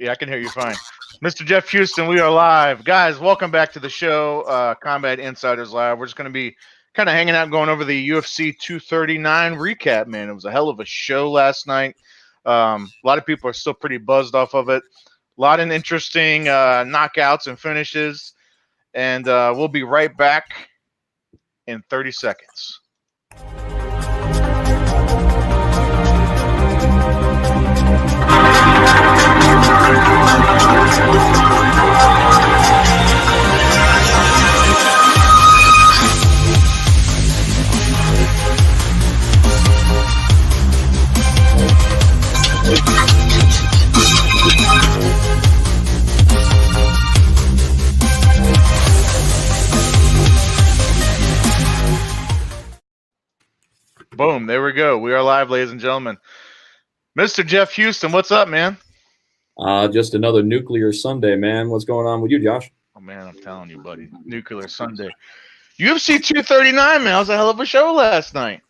Yeah, I can hear you fine. Mr. Jeff Houston, we are live. Guys, welcome back to the show, Combat Insiders Live. We're just going to be kind of hanging out, going over the UFC 239 recap, man. It was a hell of a show last night. A lot of people are still pretty buzzed off of it. A lot of interesting knockouts and finishes. And we'll be right back in 30 seconds. Boom, there we go. We are live, ladies and gentlemen. Mr. Jeff Houston, what's up, man? Just another nuclear Sunday, man. What's going on with you, Josh? Oh, man, I'm telling you, buddy. Nuclear Sunday. UFC 239, man. That was a hell of a show last night.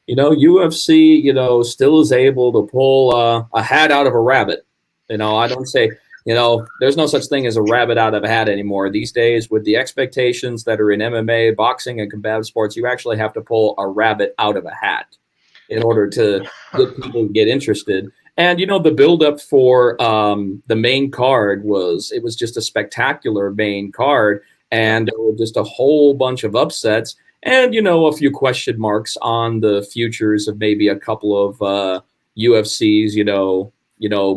UFC, still is able to pull a hat out of a rabbit. I don't say, there's no such thing as a rabbit out of a hat anymore. These days, with the expectations that are in MMA, boxing, and combative sports, you actually have to pull a rabbit out of a hat in order to get people to get interested. And, the buildup for the main card was just a spectacular main card. And there were just a whole bunch of upsets and, a few question marks on the futures of maybe a couple of UFC's,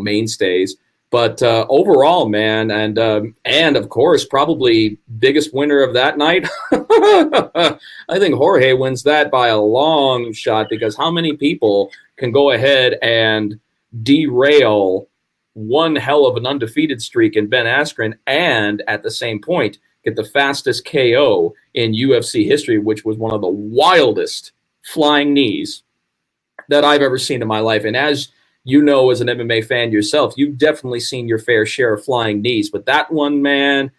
mainstays. But overall, man, and of course, probably biggest winner of that night. I think Jorge wins that by a long shot, because how many people can go ahead and derail one hell of an undefeated streak in Ben Askren and at the same point get the fastest KO in UFC history, which was one of the wildest flying knees that I've ever seen in my life. And as you know, as an MMA fan yourself, you've definitely seen your fair share of flying knees. But that one, man,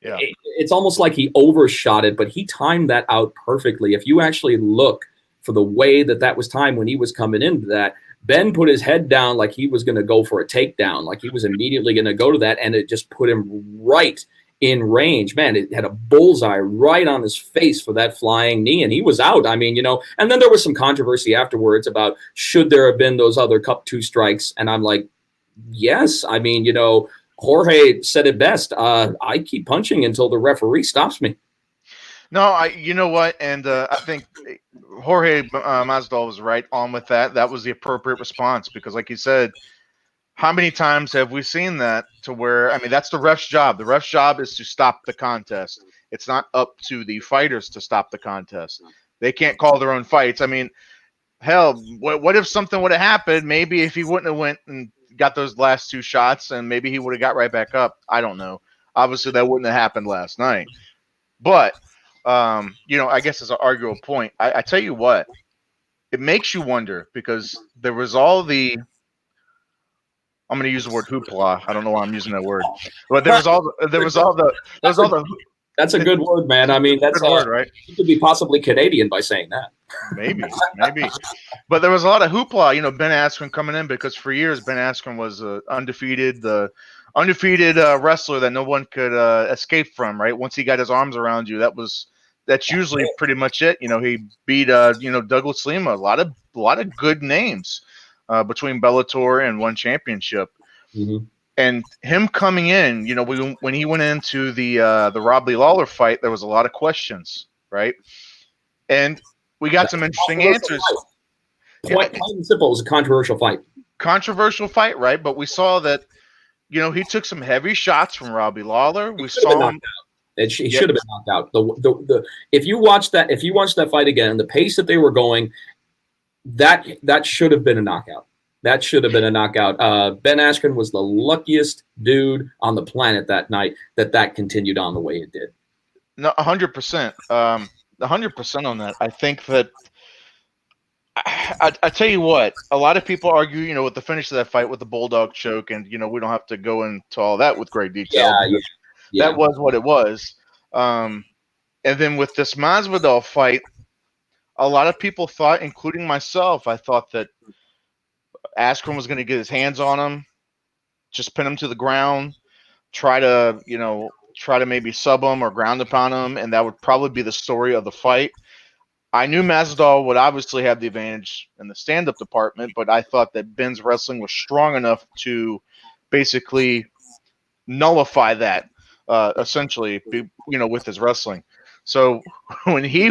yeah, it's almost like he overshot it, but he timed that out perfectly. If you actually look for the way that was timed when he was coming into that, Ben put his head down like he was going to go for a takedown, like he was immediately going to go to that, and it just put him right in range. Man, it had a bullseye right on his face for that flying knee, and he was out. I mean, and then there was some controversy afterwards about should there have been those other Cup 2 strikes, and I'm like, yes. I mean, Jorge said it best. I keep punching until the referee stops me. No, you know what? And I think Jorge Masvidal was right on with that. That was the appropriate response because, like you said, how many times have we seen that to where, I mean, that's the ref's job. The ref's job is to stop the contest. It's not up to the fighters to stop the contest. They can't call their own fights. I mean, hell, what if something would have happened? Maybe if he wouldn't have went and got those last two shots and maybe he would have got right back up. I don't know. Obviously, that wouldn't have happened last night. But I guess it's an arguable point. I tell you what, it makes you wonder because there was all the, I'm going to use the word hoopla. I don't know why I'm using that word, but there was all the. That's a good word, man. I mean, that's a good word, right? You could be possibly Canadian by saying that. Maybe. But there was a lot of hoopla, Ben Askren coming in because for years Ben Askren was the undefeated wrestler that no one could escape from, right? Once he got his arms around you, that's usually pretty much it. He beat Douglas Lima, a lot of good names between Bellator and one championship. Mm-hmm. And him coming in, when he went into the Rob Lee Lawler fight, there was a lot of questions, right? And we got some interesting answers. Plain and simple, it was a controversial fight. Controversial fight, right? But we saw that, he took some heavy shots from Robbie Lawler. We saw him. He should have been knocked out. If you watch that fight again, the pace that they were going, that should have been a knockout. That should have been a knockout. Ben Askren was the luckiest dude on the planet that night that continued on the way it did. No, 100%. 100% on that. I think that I tell you what, a lot of people argue, with the finish of that fight with the Bulldog choke, and we don't have to go into all that with great detail. Yeah. That was what it was. And then with this Masvidal fight, a lot of people thought, including myself, I thought that Askren was going to get his hands on him, just pin him to the ground, try to maybe sub him or ground upon him, and that would probably be the story of the fight. I knew Masvidal would obviously have the advantage in the stand-up department, but I thought that Ben's wrestling was strong enough to basically nullify that, essentially, with his wrestling. So when he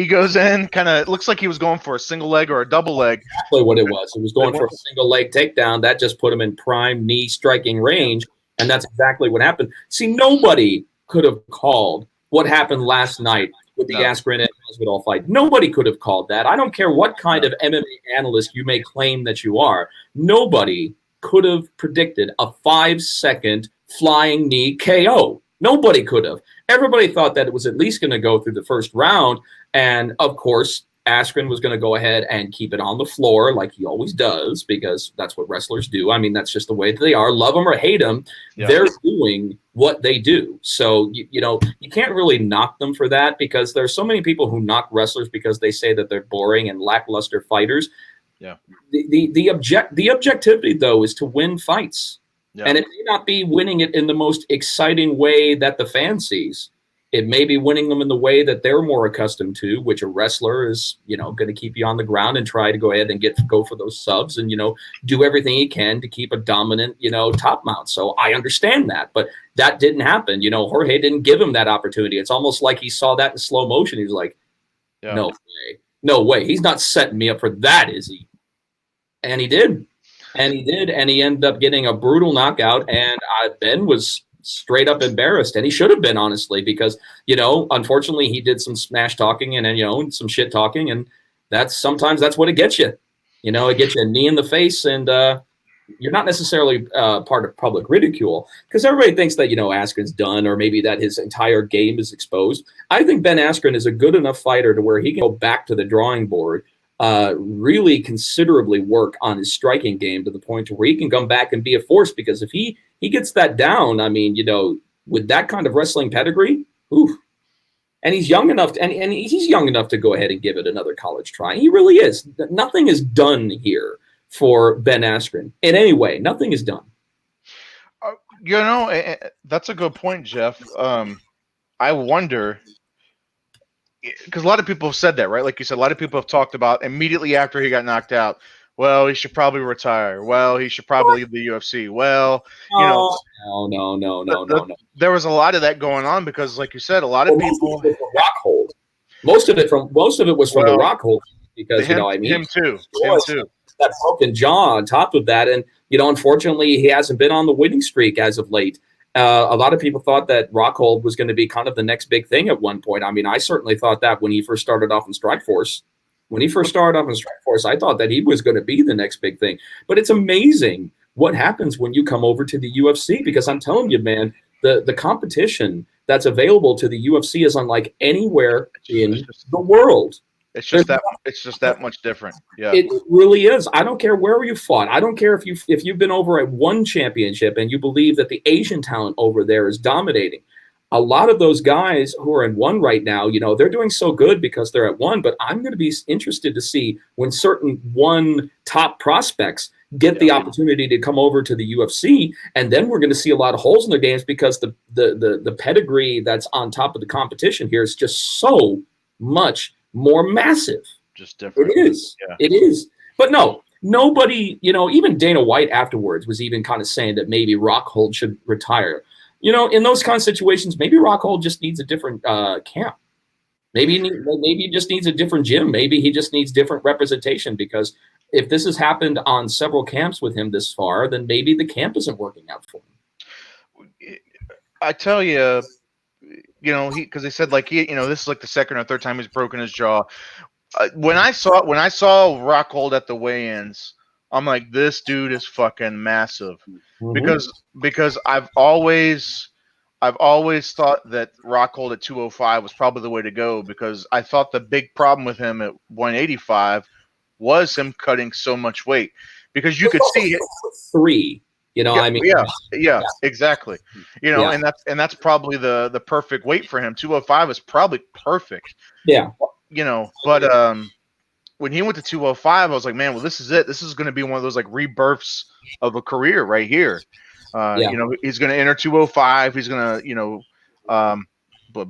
goes in, kind of looks like he was going for a single leg or a double leg. Exactly what it was. He was going for a single leg takedown. That just put him in prime knee striking range, and that's exactly what happened. See, nobody could have called what happened last night with the Askren and Masvidal fight. Nobody could have called that. I don't care what kind of MMA analyst you may claim that you are. Nobody could have predicted a 5-second flying knee KO. Nobody could have. Everybody thought that it was at least going to go through the first round. And, of course, Askren was going to go ahead and keep it on the floor like he always does, because that's what wrestlers do. I mean, that's just the way that they are. Love them or hate them, they're doing what they do. So, you can't really knock them for that, because there's so many people who knock wrestlers because they say that they're boring and lackluster fighters. Yeah. The objectivity, though, is to win fights. Yeah. And it may not be winning it in the most exciting way that the fan sees. It may be winning them in the way that they're more accustomed to, which a wrestler is, going to keep you on the ground and try to go ahead and go for those subs and, do everything he can to keep a dominant, top mount. So I understand that, but that didn't happen. Jorge didn't give him that opportunity. It's almost like he saw that in slow motion. He was like, no way. He's not setting me up for that, is he? And he did. And he ended up getting a brutal knockout, and Ben was straight up embarrassed, and he should have been, honestly, because, unfortunately he did some smash talking and, some shit talking, and sometimes that's what it gets you. It gets you a knee in the face, and you're not necessarily part of public ridicule, because everybody thinks that, Askren's done, or maybe that his entire game is exposed. I think Ben Askren is a good enough fighter to where he can go back to the drawing board, really considerably work on his striking game to the point to where he can come back and be a force, because if he gets that down, I mean, with that kind of wrestling pedigree, oof. And he's young enough to go ahead and give it another college try. He really is. Nothing is done here for Ben Askren in any way. Nothing is done. That's a good point, Jeff. I wonder, because a lot of people have said that, right? Like you said, a lot of people have talked about immediately after he got knocked out, well, he should probably retire. Well, he should probably leave the UFC. Well, No. There was a lot of that going on because, like you said, a lot of people Rockhold. Most of it was from the Rockhold, because him too. That broken jaw on top of that, and unfortunately, he hasn't been on the winning streak as of late. A lot of people thought that Rockhold was going to be kind of the next big thing at one point. I mean, I certainly thought that when he first started off in Strikeforce. I thought that he was going to be the next big thing. But it's amazing what happens when you come over to the UFC, because I'm telling you, man, the competition that's available to the UFC is unlike anywhere in the world. It's just that much different. Yeah, it really is. I don't care where you fought. I don't care if you've been over at one championship and you believe that the Asian talent over there is dominating. A lot of those guys who are in one right now, they're doing so good because they're at one. But I'm going to be interested to see when certain one top prospects get the opportunity to come over to the UFC, and then we're going to see a lot of holes in their games, because the pedigree that's on top of the competition here is just so much more massive. Just different. It is. Yeah. It is. But no, nobody, even Dana White afterwards was even kind of saying that maybe Rockhold should retire. In those kind of situations, maybe Rockhold just needs a different camp. Maybe he just needs a different gym. Maybe he just needs different representation, because if this has happened on several camps with him this far, then maybe the camp isn't working out for him. I tell you, because they said this is like the second or third time he's broken his jaw. When I saw Rockhold at the weigh-ins, I'm like, this dude is fucking massive, because I've always thought that Rockhold at 205 was probably the way to go, because I thought the big problem with him at 185 was him cutting so much weight, because you could see it. Three. Yeah, exactly. And that's probably the perfect weight for him. 205 is probably perfect. Yeah. But when he went to 205, I was like, man, well, this is it. This is going to be one of those like rebirths of a career right here. Yeah. You know, he's going to enter 205. He's going to, you know, but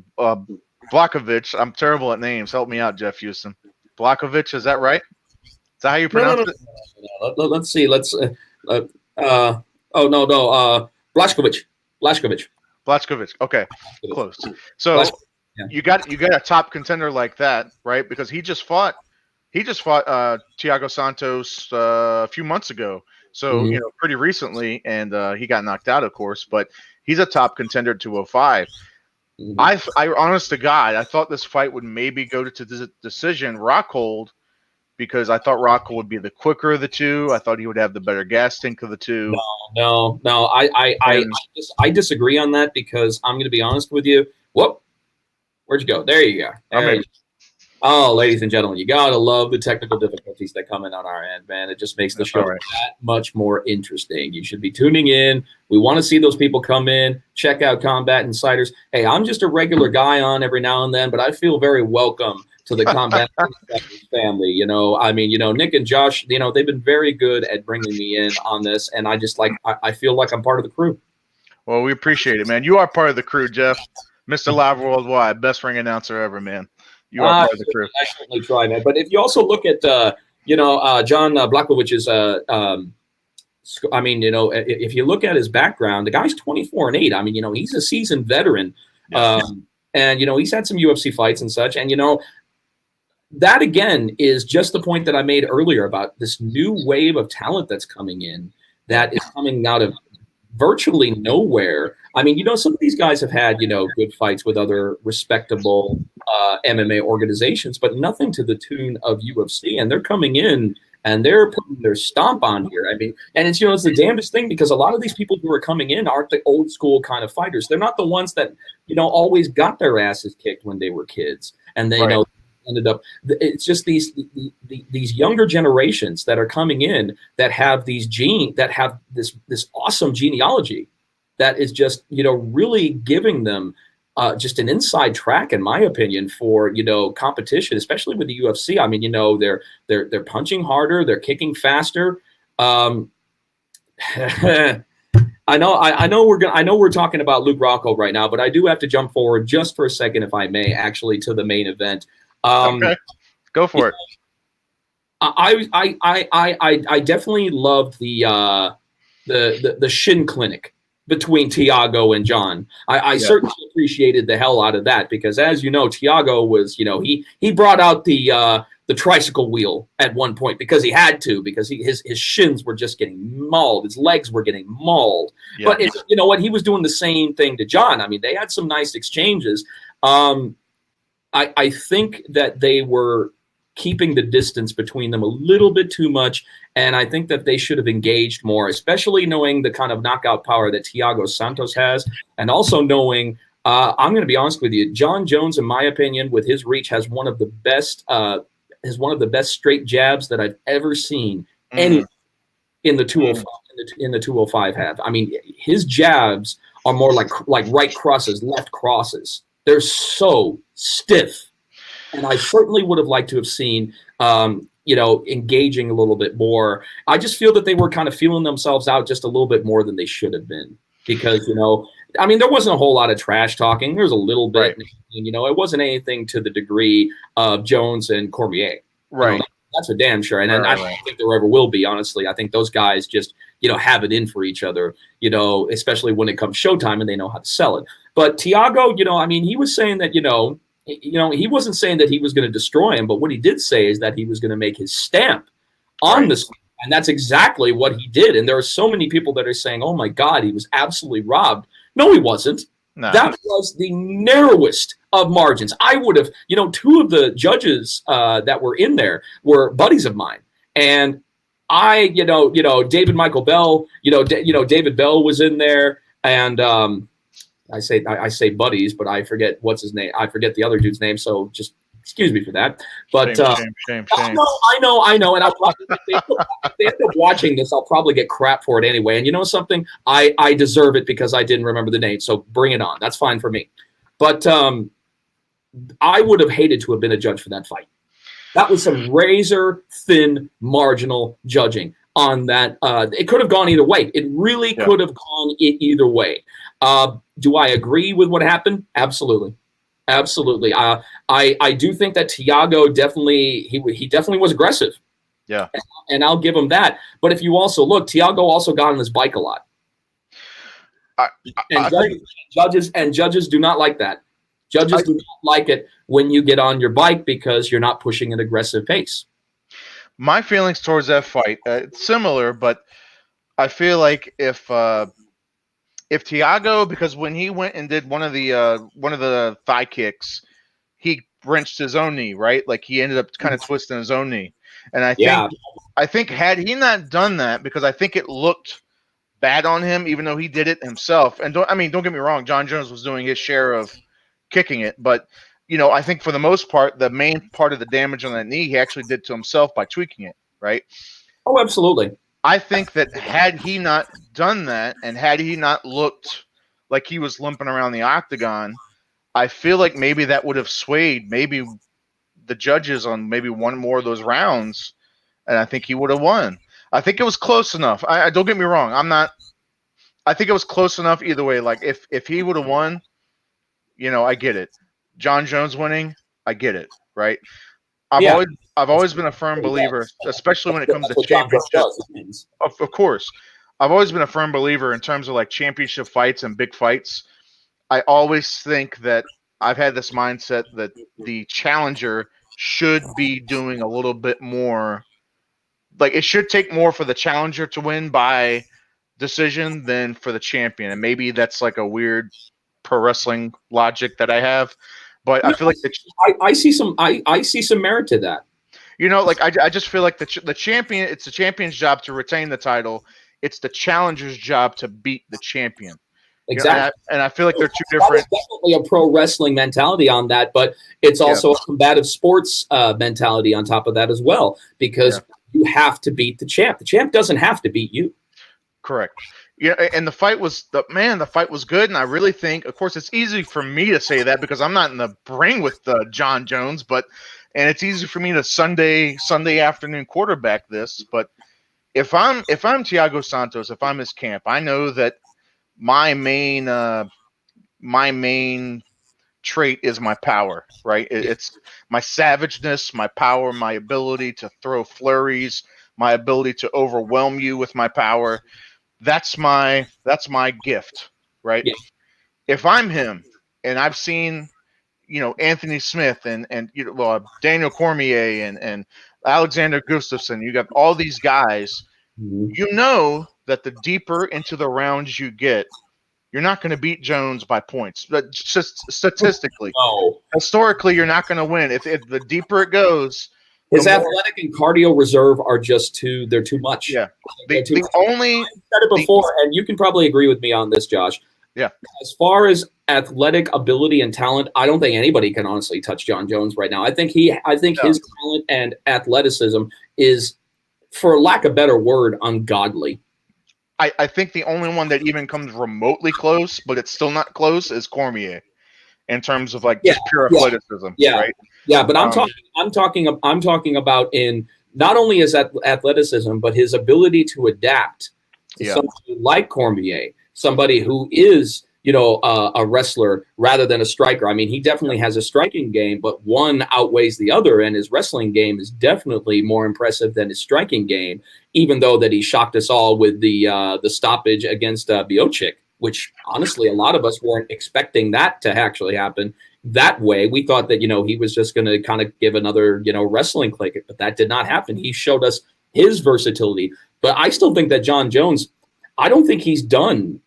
Blakovic. I'm terrible at names. Help me out, Jeff Houston. Blakovic, is that right? Is that how you No, no, pronounce no, it? no, no. Let's see. Oh no. Blashkovich. Blachkovic. Okay, close. So Blash, yeah. you got a top contender like that, right? Because he just fought Thiago Santos a few months ago. So, Mhm. you know, pretty recently, and he got knocked out, of course, but he's a top contender at 205. Mhm. I honest to God, I thought this fight would maybe go to the decision Rockhold, because I thought Rockhold would be the quicker of the two. I thought he would have the better gas tank of the two. No. And I disagree on that because I'm going to be honest with you. Whoop, where'd you go? There you go. I'm There in. you go. Oh, ladies and gentlemen, you gotta love the technical difficulties that come in on our end, man. It just makes the That's show all right. that much more interesting. You should be tuning in. We want to see those people come in, check out Combat Insiders. Hey, I'm just a regular guy on every now and then, but I feel very welcome to the Combat Insiders family. You know, I mean, you know, Nick and Josh, you know, they've been very good at bringing me in on this, and I feel like I'm part of the crew. Well, we appreciate it, man. You are part of the crew, Jeff. Mr. Live Worldwide, best ring announcer ever, man. You are part of the crew. I certainly try, man. But if you also look at, John Blakovich's, I mean, you know, if you look at his background, the guy's 24-8. I mean, you know, he's a seasoned veteran. Yeah. And, you know, he's had some UFC fights and such. And, you know, that again is just the point that I made earlier about this new wave of talent that's coming in that is coming out of virtually nowhere. I mean, you know, some of these guys have had, you know, good fights with other respectable MMA organizations, but nothing to the tune of UFC. And they're coming in and they're putting their stomp on here. I mean, and it's, you know, it's the damnedest thing because a lot of these people who are coming in aren't the old school kind of fighters. They're not the ones that, you know, always got their asses kicked when they were kids. And they, Right. you know, ended up, it's just these younger generations that are coming in that have this awesome genealogy that is just, you know, really giving them just an inside track, in my opinion, for, you know, competition, especially with the UFC. I mean, you know, they're punching harder, they're kicking faster. I know we're talking about Luke Rockhold right now, but I do have to jump forward just for a second, if I may, actually, to the main event. Okay. Go for it. I definitely loved the shin clinic between Tiago and John. I Yeah. certainly appreciated the hell out of that because, as you know, Tiago was, you know, he brought out the tricycle wheel at one point because he had to, because his shins were just getting mauled, his legs were getting mauled. Yeah. But you know what, he was doing the same thing to John. I mean, they had some nice exchanges. I think that they were keeping the distance between them a little bit too much, and I think that they should have engaged more, especially knowing the kind of knockout power that Thiago Santos has, and also knowing, I'm going to be honest with you, John Jones, in my opinion, with his reach, has one of the best straight jabs that I've ever seen any in the 205 in the 205 have. I mean, his jabs are more like right crosses, left crosses. They're so stiff. And I certainly would have liked to have seen, you know, engaging a little bit more. I just feel that they were kind of feeling themselves out just a little bit more than they should have been. Because, you know, I mean, there wasn't a whole lot of trash talking. There was a little bit. Right. You know, it wasn't anything to the degree of Jones and Cormier. Right. You know, that's for damn sure. And I don't think there ever will be, honestly. I think those guys just, you know, have it in for each other, you know, especially when it comes showtime and they know how to sell it. But Tiago, you know, I mean, he was saying that, you know, he wasn't saying that he was going to destroy him, but what he did say is that he was going to make his stamp on this. And that's exactly what he did. And there are so many people that are saying, oh my God, he was absolutely robbed. No, he wasn't. No. That was the narrowest of margins. I would have, you know, two of the judges that were in there were buddies of mine. And I, you know, David Michael Bell, David Bell was in there. And I say buddies, but I forget what's his name. I forget the other dude's name. So just excuse me for that. But shame. I know. And I'll probably, if they end up watching this, I'll probably get crap for it anyway. And you know something? I deserve it because I didn't remember the name. So bring it on. That's fine for me. But I would have hated to have been a judge for that fight. That was some razor thin marginal judging on that. It could have gone either way. It really could have gone either way. Do I agree with what happened? Absolutely. Absolutely. I do think that Thiago he definitely was aggressive. Yeah. And I'll give him that. But if you also look, Thiago also got on his bike a lot. Judges do not like that. Judges do not like it when you get on your bike because you're not pushing an aggressive pace. My feelings towards that fight, it's similar, but I feel like if Thiago, because when he went and did one of the thigh kicks, he wrenched his own knee, right? Like he ended up kind of twisting his own knee. And I think had he not done that, because I think it looked bad on him, even though he did it himself. And don't get me wrong, John Jones was doing his share of kicking it, but I think for the most part, the main part of the damage on that knee he actually did to himself by tweaking it, right? Oh, absolutely. I think that had he not done that and had he not looked like he was limping around the octagon, I feel like maybe that would have swayed maybe the judges on maybe one more of those rounds, and I think he would have won. I think it was close enough. I don't get me wrong. I think it was close enough either way. Like if he would have won, I get it. John Jones winning, I get it, right? I've always been a firm believer, especially when it comes to championships. Of course, I've always been a firm believer in terms of like championship fights and big fights. I always think that I've had this mindset that the challenger should be doing a little bit more. Like it should take more for the challenger to win by decision than for the champion. And maybe that's like a weird pro wrestling logic that I have, but I feel like I see some merit to that. Like I just feel like the champion. It's the champion's job to retain the title. It's the challenger's job to beat the champion. Exactly. And I feel like they're two different. That is definitely a pro wrestling mentality on that, but it's also a combative sports mentality on top of that as well, because you have to beat the champ. The champ doesn't have to beat you. Correct. Yeah, and the fight was good, and I really think, of course, it's easy for me to say that because I'm not in the ring with John Jones, and it's easy for me to Sunday afternoon quarterback this. But if I'm Thiago Santos, if I'm his camp, I know that my main trait is my power, right? It's my savageness, my power, my ability to throw flurries, my ability to overwhelm you with my power. That's my gift, right? Yeah. If I'm him, and I've seen, Anthony Smith and Daniel Cormier and Alexander Gustafsson, you got all these guys. Mm-hmm. That the deeper into the rounds you get, you're not going to beat Jones by points. But just statistically, historically, you're not going to win. If the deeper it goes. His athletic and cardio reserve are just they're too much. Yeah. I've said it before, and you can probably agree with me on this, Josh. Yeah. As far as athletic ability and talent, I don't think anybody can honestly touch John Jones right now. I think his talent and athleticism is, for lack of a better word, ungodly. I think the only one that even comes remotely close, but it's still not close, is Cormier. In terms of just pure athleticism, right? Yeah, but I'm talking about in not only his athleticism, but his ability to adapt to somebody like Cormier, somebody who is a wrestler rather than a striker. I mean, he definitely has a striking game, but one outweighs the other, and his wrestling game is definitely more impressive than his striking game. Even though that he shocked us all with the stoppage against Miocic. Which honestly, a lot of us weren't expecting that to actually happen that way. We thought that, he was just going to kind of give another, wrestling click, but that did not happen. He showed us his versatility. But I still think that John Jones, I don't think he's done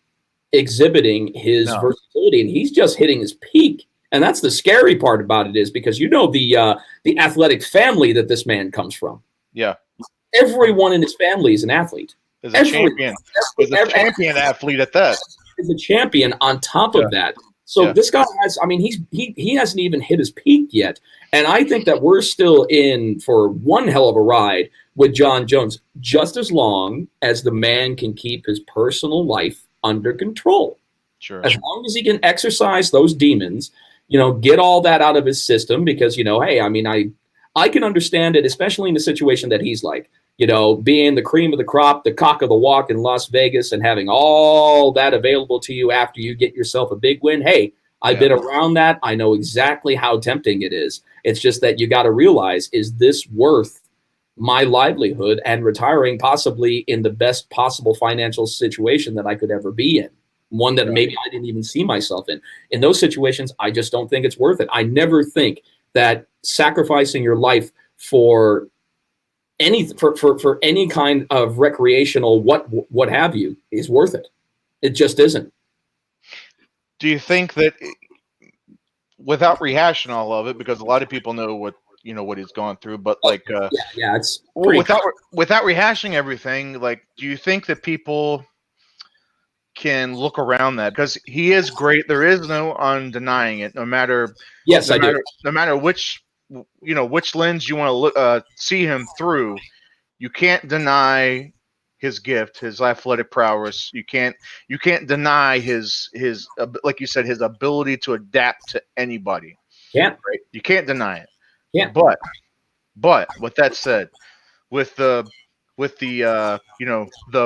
exhibiting his versatility, and he's just hitting his peak. And that's the scary part about it, is because the athletic family that this man comes from. Yeah. Everyone in his family is an athlete. Is a champion. Is a champion athlete at that. Is a champion on top of that. So this guy has, he hasn't even hit his peak yet. And I think that we're still in for one hell of a ride with John Jones, just as long as the man can keep his personal life under control. Sure. As long as he can exercise those demons, get all that out of his system, because, hey, I can understand it, especially in a situation that he's like, being the cream of the crop, the cock of the walk in Las Vegas, and having all that available to you after you get yourself a big win. Hey, I've been around that. I know exactly how tempting it is. It's just that you got to realize, is this worth my livelihood and retiring possibly in the best possible financial situation that I could ever be in? One that maybe I didn't even see myself in. In those situations, I just don't think it's worth it. I never think that sacrificing your life for any kind of recreational what have you is worth it. It just isn't. Do you think that, without rehashing all of it, because a lot of people know what he's gone through, but like it's pretty without rehashing everything, like, do you think that people can look around that? Because he is great, there is no undenying it, no matter which which lens you want to look see him through. You can't deny his gift, his athletic prowess. You can't deny his like you said, his ability to adapt to anybody. Yeah, right? You can't deny it. Yeah. But with that said, with the the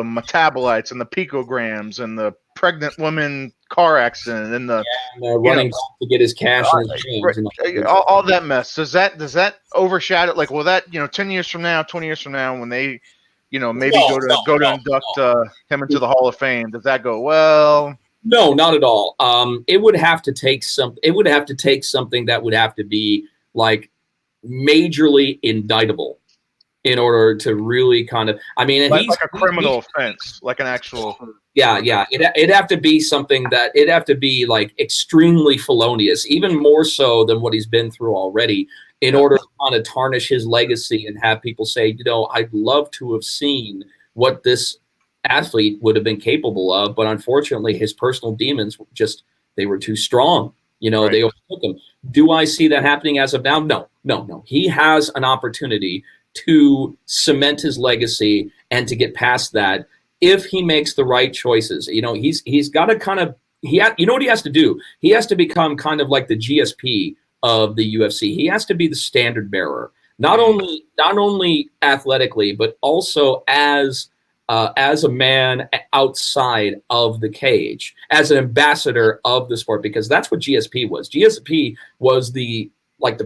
metabolites and the picograms and the pregnant woman car accident and the running to get his cash and his chains, all that mess, does that overshadow, like, will that 10 years from now, 20 years from now, when they maybe go to induct him into the Hall of Fame, does that go well? No, not at all. It would have to take something that would have to be like majorly indictable in order to really kind of, I mean, like a criminal offense, like an actual. Yeah. It'd have to be something it'd have to be like extremely felonious, even more so than what he's been through already, in order to kind of tarnish his legacy and have people say, I'd love to have seen what this athlete would have been capable of, but unfortunately his personal demons they were too strong. They overtook him. Do I see that happening as of now? No. He has an opportunity to cement his legacy and to get past that if he makes the right choices. He's got to kind of, what he has to do? He has to become kind of like the GSP of the UFC. He has to be the standard bearer, not only athletically, but also as a man outside of the cage, as an ambassador of the sport, because that's what GSP was. GSP was the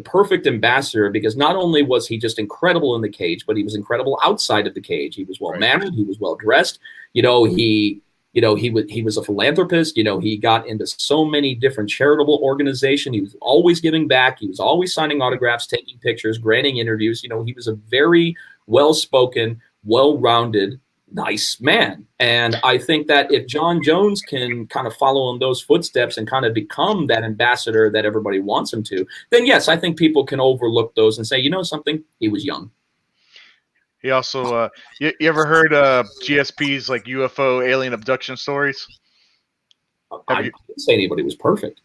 perfect ambassador, because not only was he just incredible in the cage, but he was incredible outside of the cage. He was well mannered. He was well dressed. He was a philanthropist. He got into so many different charitable organizations. He was always giving back. He was always signing autographs, taking pictures, granting interviews. He was a very well-spoken, well-rounded, nice man. And I think that if John Jones can kind of follow in those footsteps and kind of become that ambassador that everybody wants him to, then yes, I think people can overlook those and say, something, he was young. He also, you ever heard GSP's like UFO alien abduction stories? I didn't say anybody was perfect.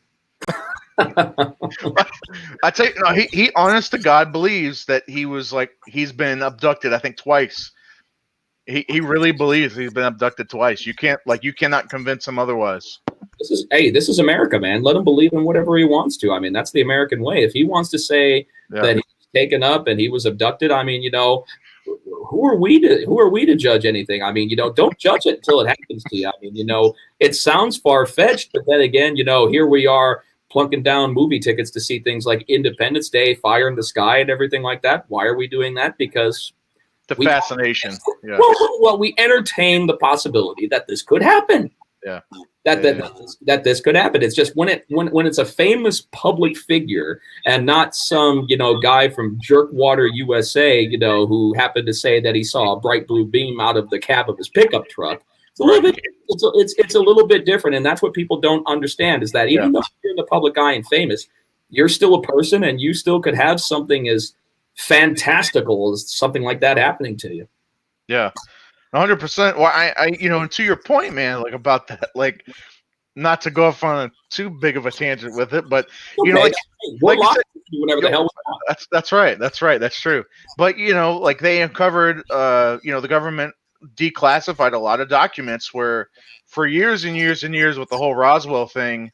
I tell you, he honest to God believes that he's been abducted, I think, twice. He really believes he's been abducted twice. You cannot convince him otherwise. This is America, man. Let him believe in whatever he wants to. I mean, that's the American way. If he wants to say that he was taken up and he was abducted, I mean, who are we to judge anything? I mean, don't judge it until it happens to you. I mean, it sounds far-fetched, but then again, here we are plunking down movie tickets to see things like Independence Day, Fire in the Sky, and everything like that. Why are we doing that? Because fascination. Yeah. Well, we entertain the possibility that this could happen. Yeah. That this could happen. It's just when it's a famous public figure and not some guy from Jerkwater, USA, who happened to say that he saw a bright blue beam out of the cab of his pickup truck. It's a little bit. It's a little bit different, and that's what people don't understand, is that even though you're in the public eye and famous, you're still a person, and you still could have something as fantastical as something like that happening to you. Yeah, 100%. Well, I and to your point, man, like about that, like, not to go off on too big of a tangent with it, but like you said, whatever the hell we want. That's right. That's true. But like they uncovered, the government declassified a lot of documents where, for years and years and years, with the whole Roswell thing,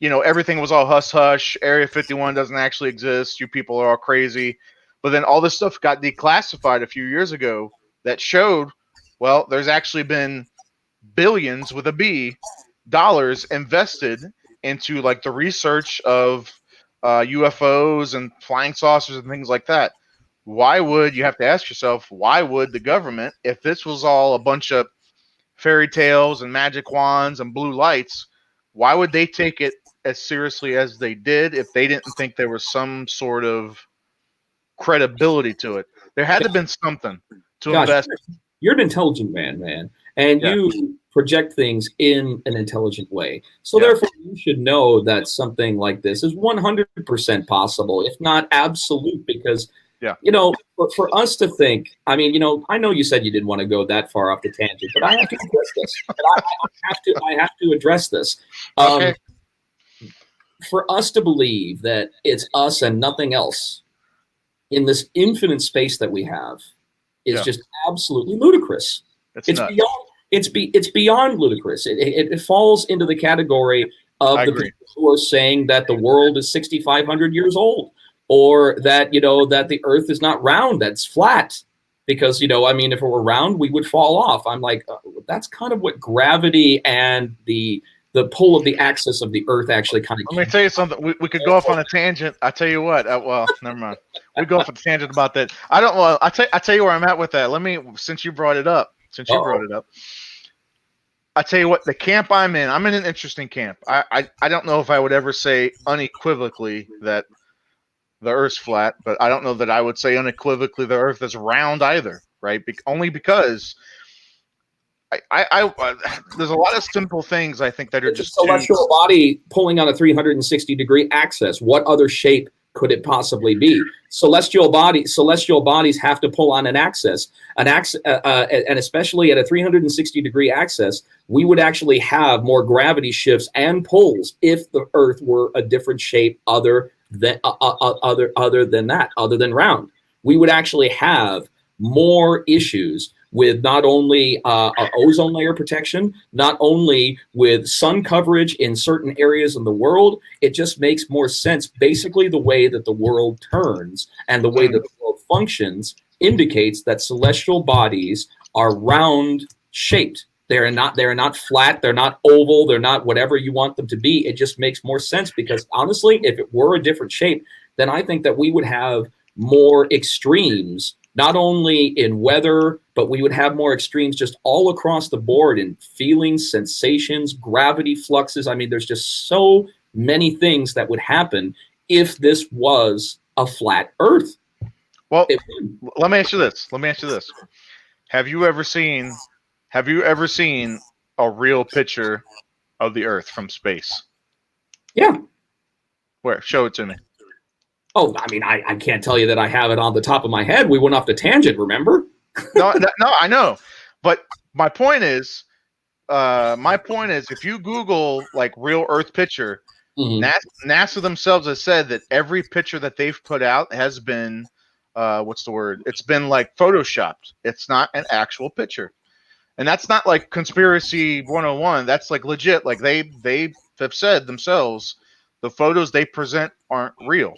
everything was all hush hush. Area 51 doesn't actually exist. You people are all crazy. But then all this stuff got declassified a few years ago that showed, well, there's actually been billions with a B dollars invested into like the research of UFOs and flying saucers and things like that. Why would you have to ask yourself, why would the government, if this was all a bunch of fairy tales and magic wands and blue lights, why would they take it as seriously as they did if they didn't think there was some sort of credibility to it? There had to have been something to Gosh, invest. you're an intelligent man, and Yeah. you project things in an intelligent way. So Yeah. therefore, you should know that something like this is 100% possible, if not absolute, because Yeah. for us to think, I mean, I know you said you didn't want to go that far off the tangent, but I have to address this. I have to address this. Okay. For us to believe that it's us and nothing else in this infinite space that we have is just absolutely ludicrous. It's nuts. beyond. It's beyond ludicrous. It falls into the category of the people who are saying that the world is 6,500 years old, or that that the Earth is not round, that's flat. Because I mean, if it were round, we would fall off. I'm like, that's kind of what gravity and the pull of the axis of the Earth actually kind of. Let me tell you something. We could go off on a tangent. I tell you what. Well, never mind. We go off on a tangent about that. I don't. Well, I tell you where I'm at with that. Let me, since you brought it up. I tell you what. The camp I'm in an interesting camp. I don't know if I would ever say unequivocally that the Earth's flat, but I don't know that I would say unequivocally the Earth is round either. Right? Only because. There's a lot of simple things I think that are just a celestial body pulling on a 360-degree axis. What other shape could it possibly be? Celestial bodies have to pull on an axis, and especially at a 360-degree axis, we would actually have more gravity shifts and pulls if the Earth were a different shape other than round. We would actually have more issues with not only ozone layer protection, not only with sun coverage in certain areas of the world. It just makes more sense. Basically, the way that the world turns and the way that the world functions indicates that celestial bodies are round shaped. They're not flat. They're not oval. They're not whatever you want them to be. It just makes more sense because honestly, if it were a different shape, then I think that we would have more extremes, not only in weather, but we would have more extremes just all across the board in feelings, sensations, gravity fluxes. I mean, there's just so many things that would happen if this was a flat Earth. Well, let me ask you this. Have you ever seen a real picture of the Earth from space? Yeah. Where? Show it to me. Oh, I mean, I can't tell you that I have it on the top of my head. We went off the tangent, remember? No, I know. But my point is, if you Google like real Earth picture, NASA themselves has said that every picture that they've put out has been, what's the word? It's been like photoshopped. It's not an actual picture. And that's not like conspiracy 101. That's like legit. Like they have said themselves, the photos they present aren't real.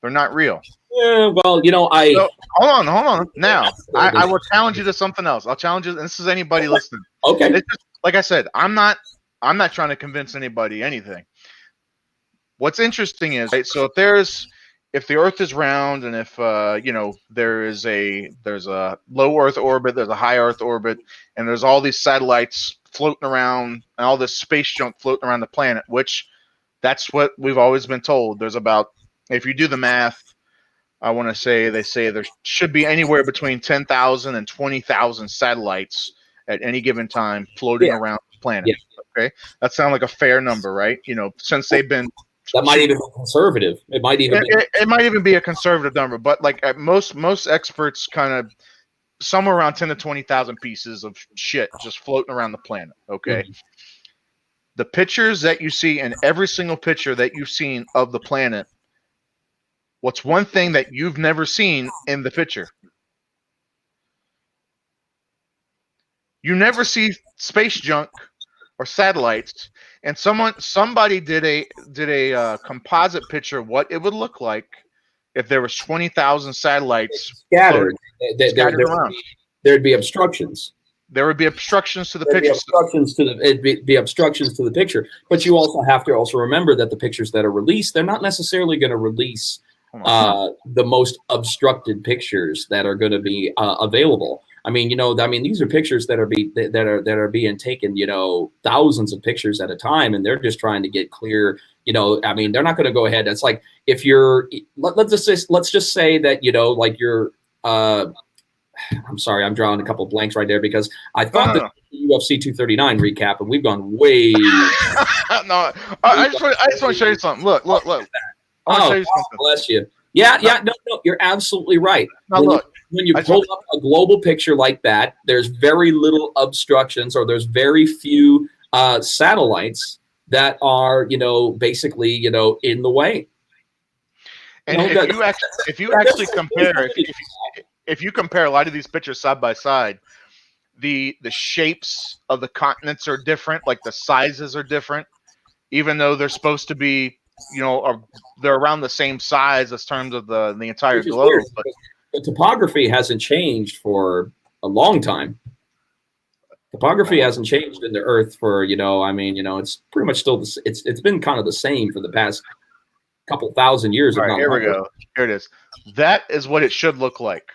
They're not real. Yeah, well, So, hold on. Now, I will challenge you to something else. I'll challenge you. And this is anybody listening. Okay. It's just, like I said, I'm not trying to convince anybody anything. What's interesting is, right, so if the Earth is round, and if there's a low Earth orbit, there's a high Earth orbit, and there's all these satellites floating around and all this space junk floating around the planet, which that's what we've always been told. There's about, if you do the math, I want to say they say there should be anywhere between 10,000 and 20,000 satellites at any given time floating around the planet. Yeah. Okay, that sounds like a fair number, right? Since they've been. That might even be conservative. It might even be a conservative number, but like most experts kind of somewhere around 10 to 20,000 pieces of shit just floating around the planet. Okay. Mm-hmm. The pictures that you see in every single picture that you've seen of the planet, what's one thing that you've never seen in the picture? You never see space junk or satellites, and somebody did a composite picture of what it would look like if there was 20,000 satellites scattered. scattered around. There'd be obstructions. There would be obstructions to the There'd be picture. obstructions to the it'd be obstructions to the picture. But you also have to also remember that the pictures that are released, they're not necessarily going to release the most obstructed pictures that are going to be available. I mean, these are pictures that are being taken, thousands of pictures at a time, and they're just trying to get clear. I mean, they're not going to go ahead. It's like if you're, let's just say that like you're. I'm sorry, I'm drawing a couple of blanks right there because I thought that UFC 239 recap, and we've gone way. No, I just want to show you something. Look. I want to show you something. Bless you. Yeah, no, you're absolutely right. Now look. When you pull up a global picture like that, there's very little obstructions, or there's very few satellites that are, basically, in the way. And if you actually compare, if you compare a lot of these pictures side by side, the shapes of the continents are different, like the sizes are different, even though they're supposed to be, they're around the same size as terms of the entire globe. Weird, but the topography hasn't changed for a long time. Topography hasn't changed in the Earth for, it's pretty much still, it's been kind of the same for the past couple thousand years. All right, here we go. Here it is. That is what it should look like.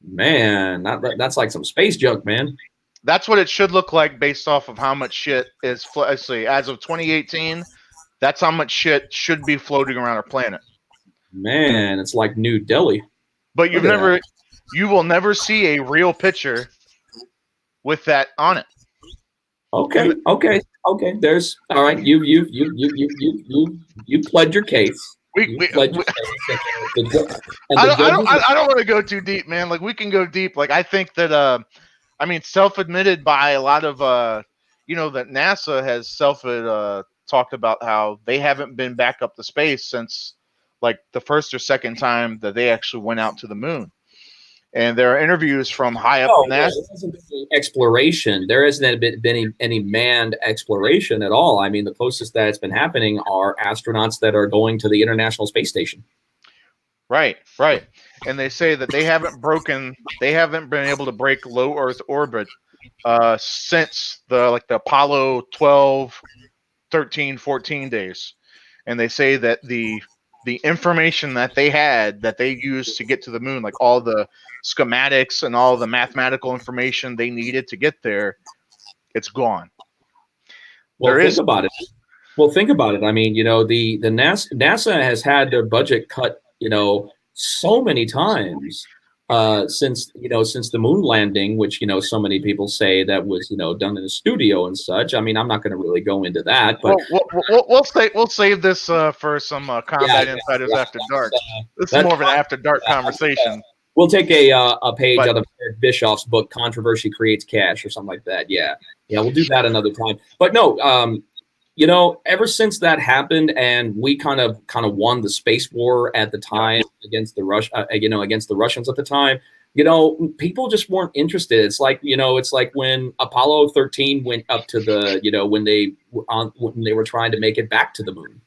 Man, that's like some space junk, man. That's what it should look like based off of how much shit is, let's see, as of 2018, that's how much shit should be floating around our planet. Man, it's like New Delhi. But you will never see a real picture with that on it. Okay. There's all right. You pled your case. I don't want to go too deep, man. Like we can go deep. Like I think that self-admitted by a lot of that NASA has talked about how they haven't been back up to space since like the first or second time that they actually went out to the moon. And there are interviews from high up NASA. Exploration. There hasn't been any manned exploration at all. I mean, the closest that's been happening are astronauts that are going to the International Space Station. Right. And they say that they haven't been able to break low Earth orbit since the Apollo 12, 13, 14 days. And they say that the information that they used to get to the moon, like all the schematics and all the mathematical information they needed to get there, it's gone. Well, think about it. I mean, the NASA has had their budget cut, so many times since the moon landing, which so many people say that was done in a studio and such. I mean, I'm not going to really go into that, but we'll save this for some Combat Insiders After Dark. This is more of an After Dark conversation. We'll take a page out of Eric Bischoff's book, "Controversy Creates Cash," or something like that. Yeah, we'll do that another time. But no, ever since that happened, and we kind of won the space war at the time against the against the Russians at the time. People just weren't interested. It's like when Apollo 13 went up to the when they were trying to make it back to the moon.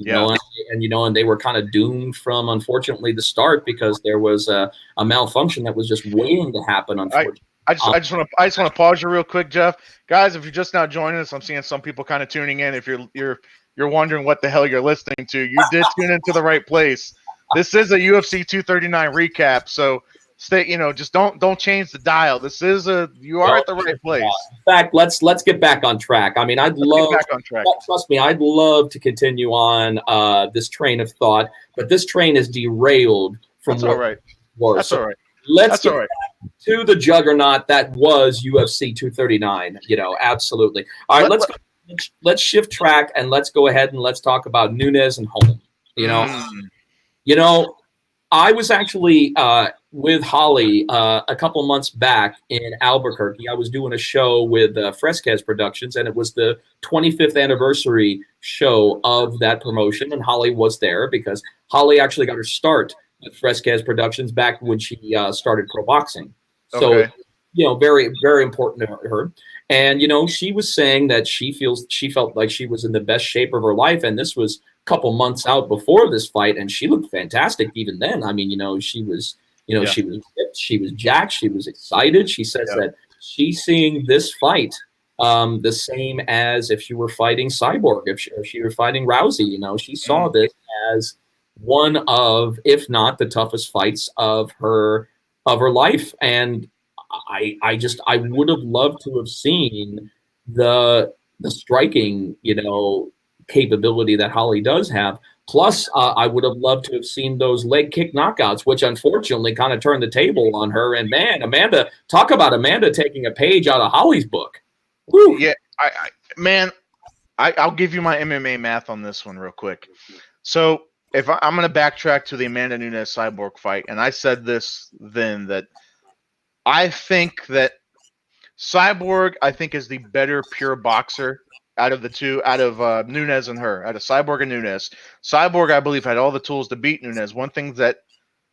And they were kind of doomed from, unfortunately, the start because there was a malfunction that was just waiting to happen. Unfortunately, I just want to pause you real quick, Jeff. Guys, if you're just now joining us, I'm seeing some people kind of tuning in. If you're wondering what the hell you're listening to, you did tune into the right place. This is a UFC 239 recap, so stay. Just don't change the dial. This is you are at the right place. In fact, let's get back on track. I mean, trust me, I'd love to continue on this train of thought, but this train is derailed from. That's all right. That's all right. Let's get back to the juggernaut that was UFC 239. Absolutely. All right, let's shift track and let's go ahead and let's talk about Nunes and Holm. I was actually with Holly a couple months back in Albuquerque. I was doing a show with Fresquez Productions, and it was the 25th anniversary show of that promotion. And Holly was there because Holly actually got her start at Fresquez Productions back when she started pro boxing. So, very, very important to her. And, she was saying that she felt like she was in the best shape of her life. And this was couple months out before this fight, and she looked fantastic even then. I mean, she was, she was ripped, she was jacked, she was excited. She says that she's seeing this fight the same as if she were fighting Cyborg, if she were fighting Rousey. She saw this as one of, if not the toughest fights of her life. And I would have loved to have seen the striking, capability that Holly does have. Plus, I would have loved to have seen those leg kick knockouts, which unfortunately kind of turned the table on her. And man, talk about Amanda taking a page out of Holly's book. Woo. Yeah, I'll give you my MMA math on this one real quick. So if I'm going to backtrack to the Amanda Nunes Cyborg fight, and I said this then, that I think that Cyborg, is the better pure boxer out of the two, out of Nunes and her, out of Cyborg and Nunes. Cyborg, I believe, had all the tools to beat Nunes. One thing that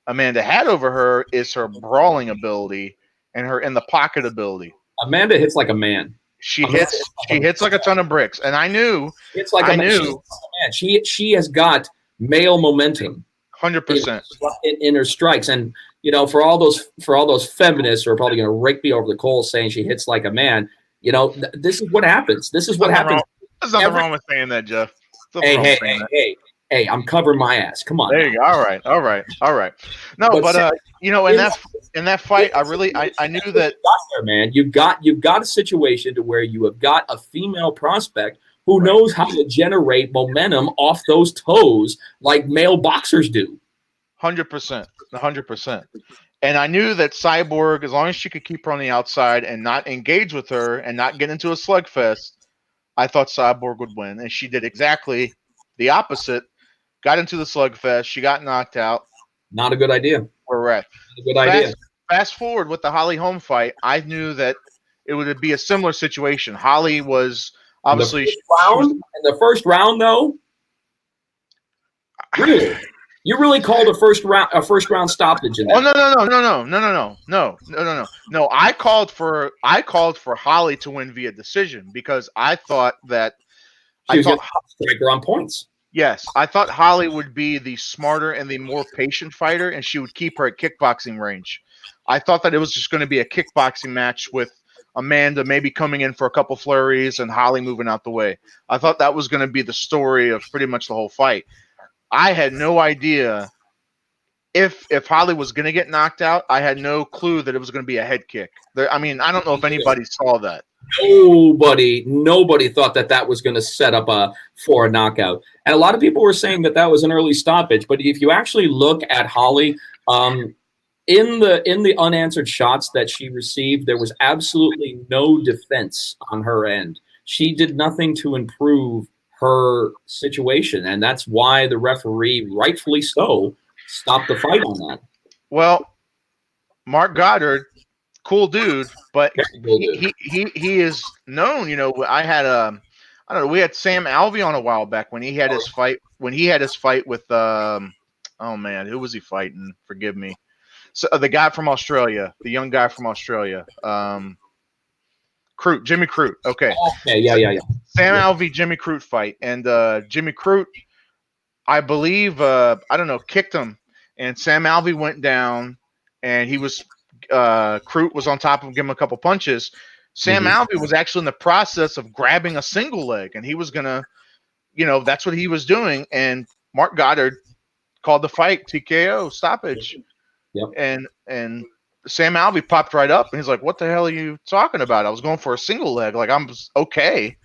Amanda had over her is her brawling ability and her in the pocket ability. Amanda hits like a man. She hits like a ton of bricks, and I knew. It's like a man. She has got male momentum. 100% in her strikes, and for all those feminists who are probably going to rake me over the coals saying she hits like a man, this is what happens. This is what happens. There's nothing wrong with saying that, Jeff. Hey, I'm covering my ass. Come on. There you go. All right. No, but in that fight, I knew that. Man, you've got a situation to where you have got a female prospect who knows how to generate momentum off those toes like male boxers do. 100%. And I knew that Cyborg, as long as she could keep her on the outside and not engage with her and not get into a slugfest, I thought Cyborg would win. And she did exactly the opposite. Got into the slugfest. She got knocked out. Not a good idea. Correct. Not a good idea. Fast forward with the Holly Holm fight, I knew that it would be a similar situation. Holly was obviously in the first round, though. Really, you really called a first round stoppage in that? No. I called for Holly to win via decision because I thought that striker on points. Yes, I thought Holly would be the smarter and the more patient fighter, and she would keep her at kickboxing range. I thought that it was just going to be a kickboxing match with Amanda maybe coming in for a couple flurries and Holly moving out the way. I thought that was going to be the story of pretty much the whole fight. I had no idea if Holly was going to get knocked out. I had no clue that it was going to be a head kick. I don't know if anybody saw that. Nobody thought that was going to set up for a knockout. And a lot of people were saying that was an early stoppage. But if you actually look at Holly, in the unanswered shots that she received, there was absolutely no defense on her end. She did nothing to improve her situation, and that's why the referee, rightfully so, stopped the fight on that. Well, Mark Goddard, cool dude, but he is known. I had we had Sam Alvey on a while back when he had his fight with oh man, who was he fighting? Forgive me. So the guy from Australia, the young guy from Australia, Jimmy Crute. Okay, yeah. Sam Alvey, Jimmy Crute fight, and Jimmy Crute, I believe, kicked him, and Sam Alvey went down, and he was Crute was on top of him, giving him a couple punches. Sam Alvey was actually in the process of grabbing a single leg, and he was gonna, that's what he was doing, and Mark Goddard called the fight TKO stoppage. Yep. And Sam Alvey popped right up, and he's like, "What the hell are you talking about? I was going for a single leg. Like, I'm okay,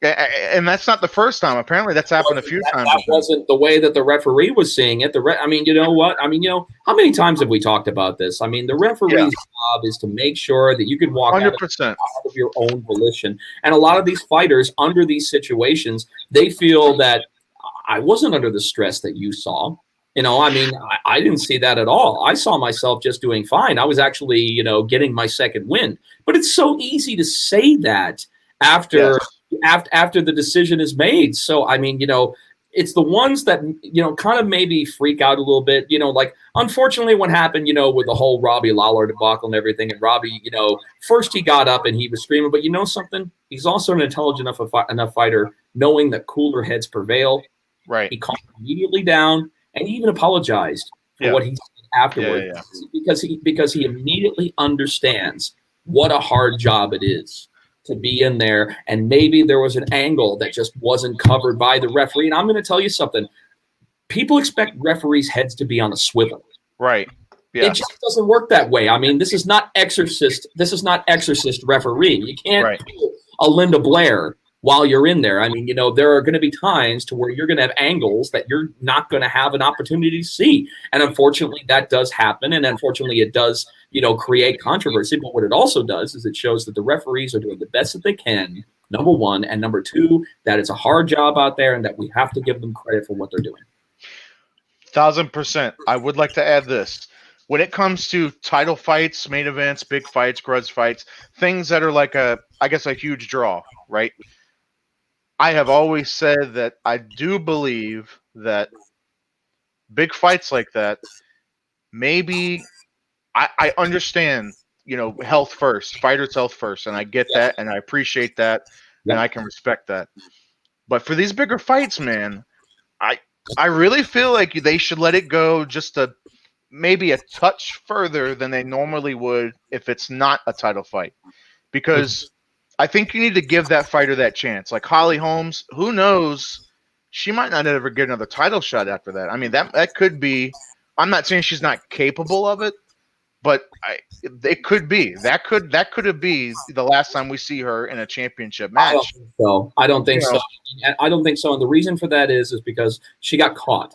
And that's not the first time. Apparently, that's happened a few times. That wasn't the way that the referee was seeing it. You know what? How many times have we talked about this? The referee's job is to make sure that you can walk 100% out of your own volition. And a lot of these fighters, under these situations, they feel that I wasn't under the stress that you saw. I didn't see that at all. I saw myself just doing fine. I was actually, getting my second win. But it's so easy to say that after the decision is made. So, it's the ones that, kind of maybe freak out a little bit, like, unfortunately what happened, with the whole Robbie Lawler debacle and everything. And Robbie, first he got up and he was screaming, but something, he's also an intelligent enough fighter knowing that cooler heads prevail. Right. He calmed immediately down, and he even apologized for what he said afterwards because he immediately understands what a hard job it is to be in there. And maybe there was an angle that just wasn't covered by the referee. And I'm going to tell you something. People expect referees' heads to be on a swivel. Right. Yeah. It just doesn't work that way. I mean, this is not Exorcist. This is not Exorcist refereeing. You can't pull a Linda Blair while you're in there. I mean, you know, there are going to be times to where you're going to have angles that you're not going to have an opportunity to see. And unfortunately, that does happen. And unfortunately, it does, you know, create controversy. But what it also does is it shows that the referees are doing the best that they can, number one. And number two, that it's a hard job out there and that we have to give them credit for what they're doing. 1000%. I would like to add this. When it comes to title fights, main events, big fights, grudge fights, things that are like a huge draw, right? I have always said that I do believe that big fights like that, maybe I understand, you know, health first, fighter's health first, and I get that, and I appreciate that, and I can respect that. But for these bigger fights, man, I really feel like they should let it go just maybe a touch further than they normally would if it's not a title fight. Because I think you need to give that fighter that chance. Like Holly Holmes, who knows? She might not ever get another title shot after that. I mean, that could be – I'm not saying she's not capable of it, but it could be. That could have been the last time we see her in a championship match. I don't think so. I don't think so. And the reason for that is because she got caught.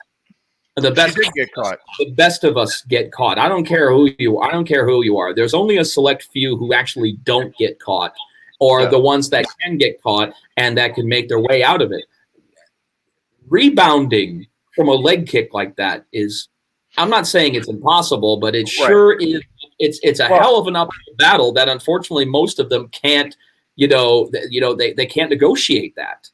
The best get caught. The best of us get caught. I don't care who you are. I don't care who you are. There's only a select few who actually don't get caught, or the ones that can get caught and that can make their way out of it. Rebounding from a leg kick like that is, I'm not saying it's impossible, but it sure is. It's a hell of an uphill battle that unfortunately most of them can't. They can't negotiate that.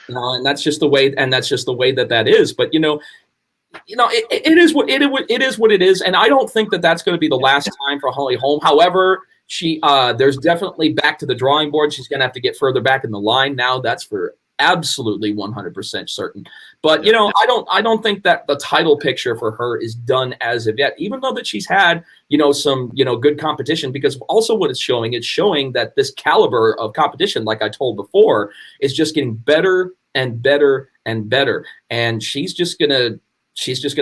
And that's just the way. And that's just the way that is. But it is what it is, and I don't think that that's going to be the last time for Holly Holm. However, there's definitely back to the drawing board. She's going to have to get further back in the line now. That's for absolutely 100% certain. But I don't think that the title picture for her is done as of yet. Even though that she's had some good competition, because also what it's showing that this caliber of competition, like I told before, is just getting better and better and better, and she's just gonna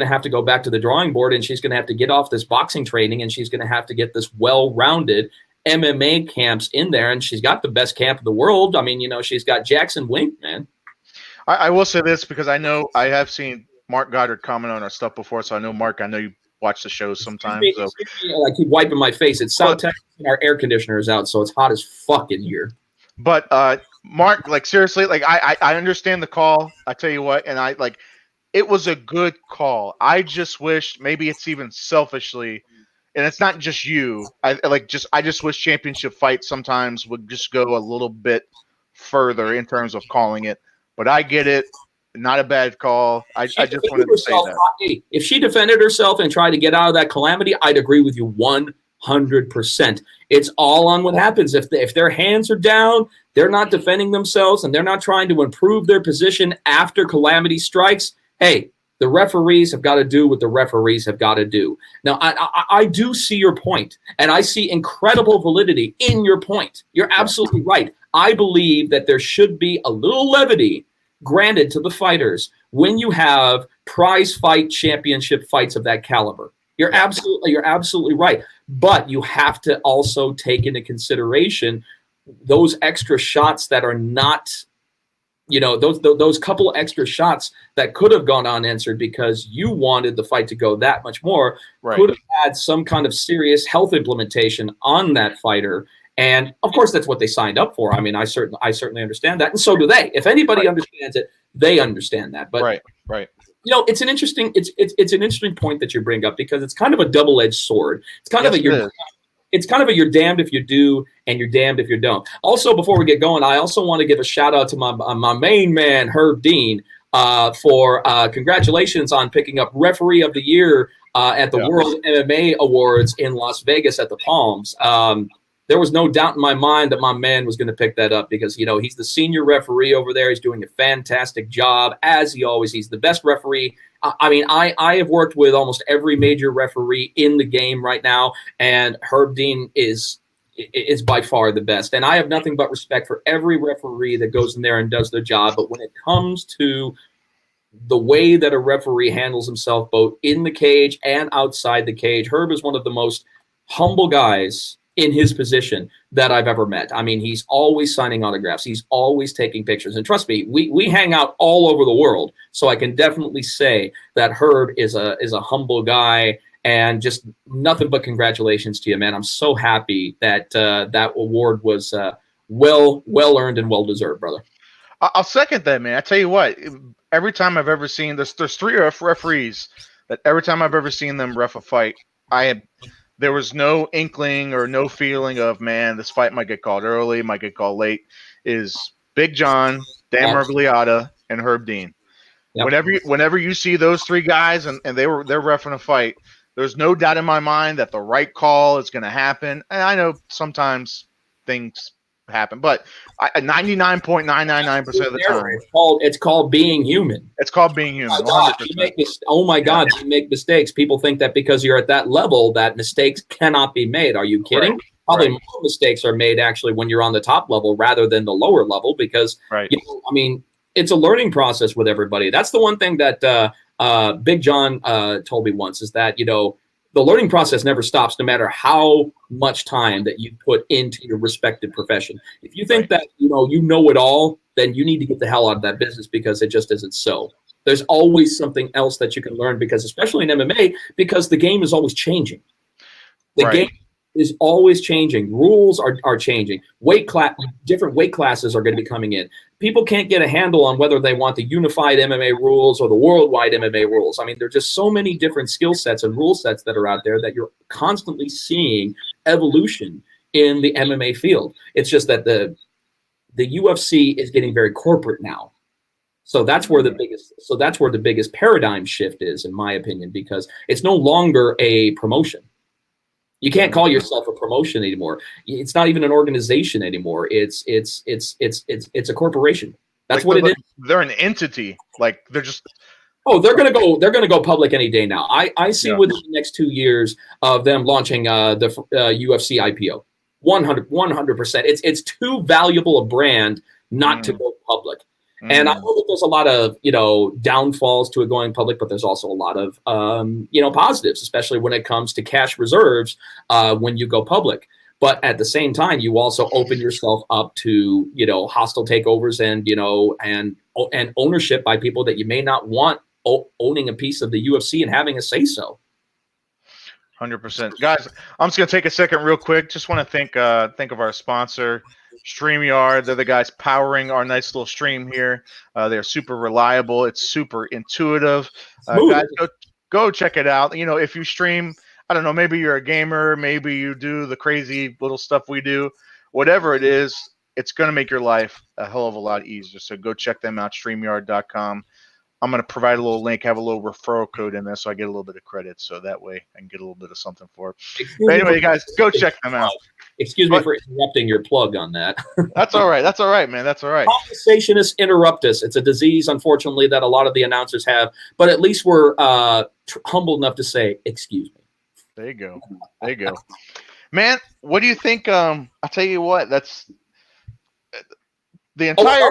have to go back to the drawing board, and she's going to have to get off this boxing training, and she's going to have to get this well-rounded MMA camps in there. And she's got the best camp in the world. I mean, she's got Jackson Wink, man. I will say this because I know I have seen Mark Goddard comment on our stuff before. So I know, Mark, I know you watch the shows sometimes. So. I keep wiping my face. It's South Texas, and our air conditioner is out, so it's hot as fuck in here. But Mark, like seriously, like I understand the call. I tell you what, and it was a good call. I just wish, maybe it's even selfishly, and it's not just you. I just wish championship fights sometimes would just go a little bit further in terms of calling it. But I get it. Not a bad call. I just wanted to say that. If she defended herself and tried to get out of that calamity, I'd agree with you 100%. It's all on what happens. If their hands are down, they're not defending themselves, and they're not trying to improve their position after calamity strikes, hey, the referees have got to do what the referees have got to do. Now, I do see your point, and I see incredible validity in your point. You're absolutely right. I believe that there should be a little levity granted to the fighters when you have prize fight championship fights of that caliber. You're absolutely right. But you have to also take into consideration those extra shots that are not – those couple extra shots that could have gone unanswered because you wanted the fight to go that much more could have had some kind of serious health implementation on that fighter. And of course, that's what they signed up for. I mean, I certainly understand that, and so do they. If anybody understands it, they understand that. But it's an interesting it's an interesting point that you bring up because it's kind of a double-edged sword. It's kind of a you're damned if you do and you're damned if you don't. Also, before we get going, I also want to give a shout out to my main man, Herb Dean, for congratulations on picking up Referee of the Year at the World MMA Awards in Las Vegas at the Palms. there was no doubt in my mind that my man was going to pick that up because, you know, he's the senior referee over there. He's doing a fantastic job, as he's the best referee. I mean, I have worked with almost every major referee in the game right now, and Herb Dean is by far the best. And I have nothing but respect for every referee that goes in there and does their job. But when it comes to the way that a referee handles himself, both in the cage and outside the cage, Herb is one of the most humble guys in his position that I've ever met. I mean, he's always signing autographs. He's always taking pictures. And trust me, we hang out all over the world. So I can definitely say that Herb is a humble guy, and just nothing but congratulations to you, man. I'm so happy that that award was well earned and well deserved, brother. I'll second that, man. I tell you what, every time I've ever seen there's 3 referees that every time I've ever seen them ref a fight, there was no inkling or no feeling of, man, this fight might get called early, might get called late. Is Big John, Dan Miragliotta, and Herb Dean. Yep. Whenever you see those 3 guys and they're reffing a fight, there's no doubt in my mind that the right call is going to happen. And I know sometimes things happen, but 99.999% of the time, it's called being human. It's called being human. Oh my God, you make mistakes. People think that because you're at that level that mistakes cannot be made. Are you kidding? Right. Probably more mistakes are made actually when you're on the top level rather than the lower level because, you know, I mean, it's a learning process with everybody. That's the one thing that Big John told me once is that, you know, the learning process never stops no matter how much time that you put into your respective profession. If you think that, you know it all, then you need to get the hell out of that business because it just isn't so. There's always something else that you can learn because, especially in MMA, because the game is always changing. The game is always changing. Rules are changing. Different weight classes are going to be coming in. People can't get a handle on whether they want the unified MMA rules or the worldwide MMA rules. I mean, there's just so many different skill sets and rule sets that are out there that you're constantly seeing evolution in the MMA field. It's just that the UFC is getting very corporate now. So that's where the biggest paradigm shift is, in my opinion, because it's no longer a promotion. You can't call yourself a promotion anymore. It's not even an organization anymore. It's a corporation. That's what it is. They're an entity. Like they're just. Oh, they're gonna go public any day now. I see within the next 2 years of them launching the UFC IPO. 100%. It's too valuable a brand not to go public. And I know that there's a lot of, you know, downfalls to it going public, but there's also a lot of, you know, positives, especially when it comes to cash reserves when you go public. But at the same time, you also open yourself up to, you know, hostile takeovers and, you know, and ownership by people that you may not want owning a piece of the UFC and having a say so. 100%. Guys, I'm just going to take a second real quick. Just want to think of our sponsor, StreamYard. They're the guys powering our nice little stream here. They're super reliable. It's super intuitive. Guys, go check it out. You know, if you stream, I don't know, maybe you're a gamer, maybe you do the crazy little stuff we do. Whatever it is, it's going to make your life a hell of a lot easier. So go check them out, StreamYard.com. I'm going to provide a little link, have a little referral code in there so I get a little bit of credit. So that way I can get a little bit of something for it. But anyway, you guys, go check them out. Excuse me for interrupting your plug on that. That's all right. That's all right, man. That's all right. Conversationists interruptus. It's a disease, unfortunately, that a lot of the announcers have. But at least we're humble enough to say, excuse me. There you go. There you go. Man, what do you think? I'll tell you what. That's the entire...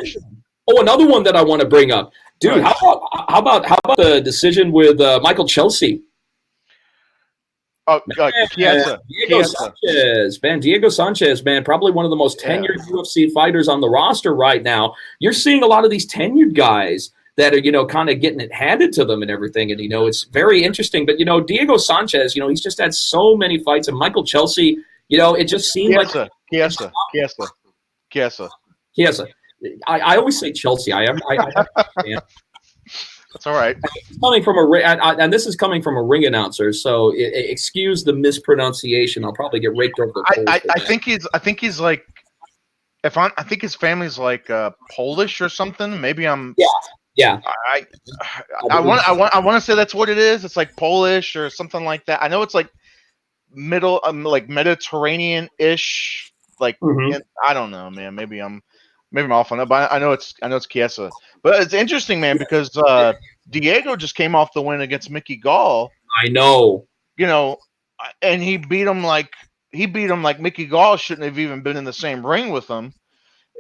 another one that I want to bring up. Dude, how about the decision with Michael Chelsea? Oh, Chiesa. Diego Sanchez, man. Diego Sanchez, man, probably one of the most tenured UFC fighters on the roster right now. You're seeing a lot of these tenured guys that are, you know, kind of getting it handed to them and everything. And, you know, it's very interesting. But, you know, Diego Sanchez, you know, he's just had so many fights. And Michael Chelsea, you know, it just seemed like Chiesa. I always say Chelsea. I That's all right. It's coming from and this is coming from a ring announcer, so excuse the mispronunciation. I'll probably get raked over the coals. I think he's like, I think his family's like Polish or something. Maybe I'm. Yeah. I want to say that's what it is. It's like Polish or something like that. I know it's like middle, like Mediterranean-ish, like Mhm. I don't know, man. Maybe I'm off on that, but I know it's Chiesa. But it's interesting, man, because Diego just came off the win against Mickey Gall, I know. you know, and he beat him like Mickey Gall shouldn't have even been in the same ring with him.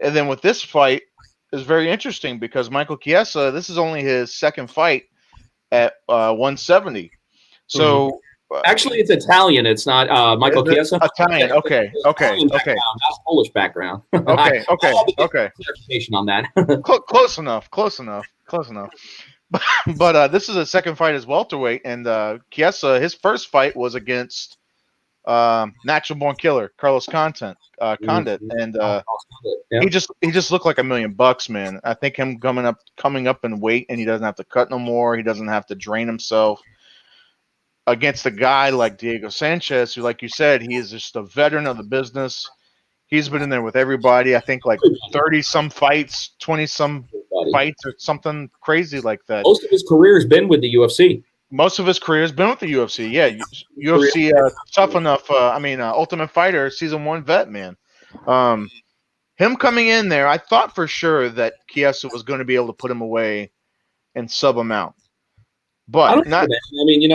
And then with this fight is very interesting because Michael Chiesa, this is only his second fight at 170. Mhm. So Actually, it's Italian. It's not is Michael it Chiesa. Italian? Okay, okay, Italian okay, background, not Polish background. I okay, okay, had to get okay. clarification on that. Close enough. Close enough. Close enough. But this is a second fight as welterweight, and Chiesa, his first fight was against Natural Born Killer Carlos Condit, and Yeah. he just looked like $1,000,000, man. I think him coming up in weight, and he doesn't have to cut no more. He doesn't have to drain himself against a guy like Diego Sanchez, who, like you said, he is just a veteran of the business. He's been in there with everybody. I think like 30 some fights, 20 some Everybody. fights, or something crazy like that. Most of his career has been with the UFC. Most of his career has been with the UFC. Yeah, Career- UFC, tough enough. Ultimate Fighter season 1 vet, man. Him coming in there, I thought for sure that Chiesa was going to be able to put him away and sub him out, I but don't know, not. man. I mean,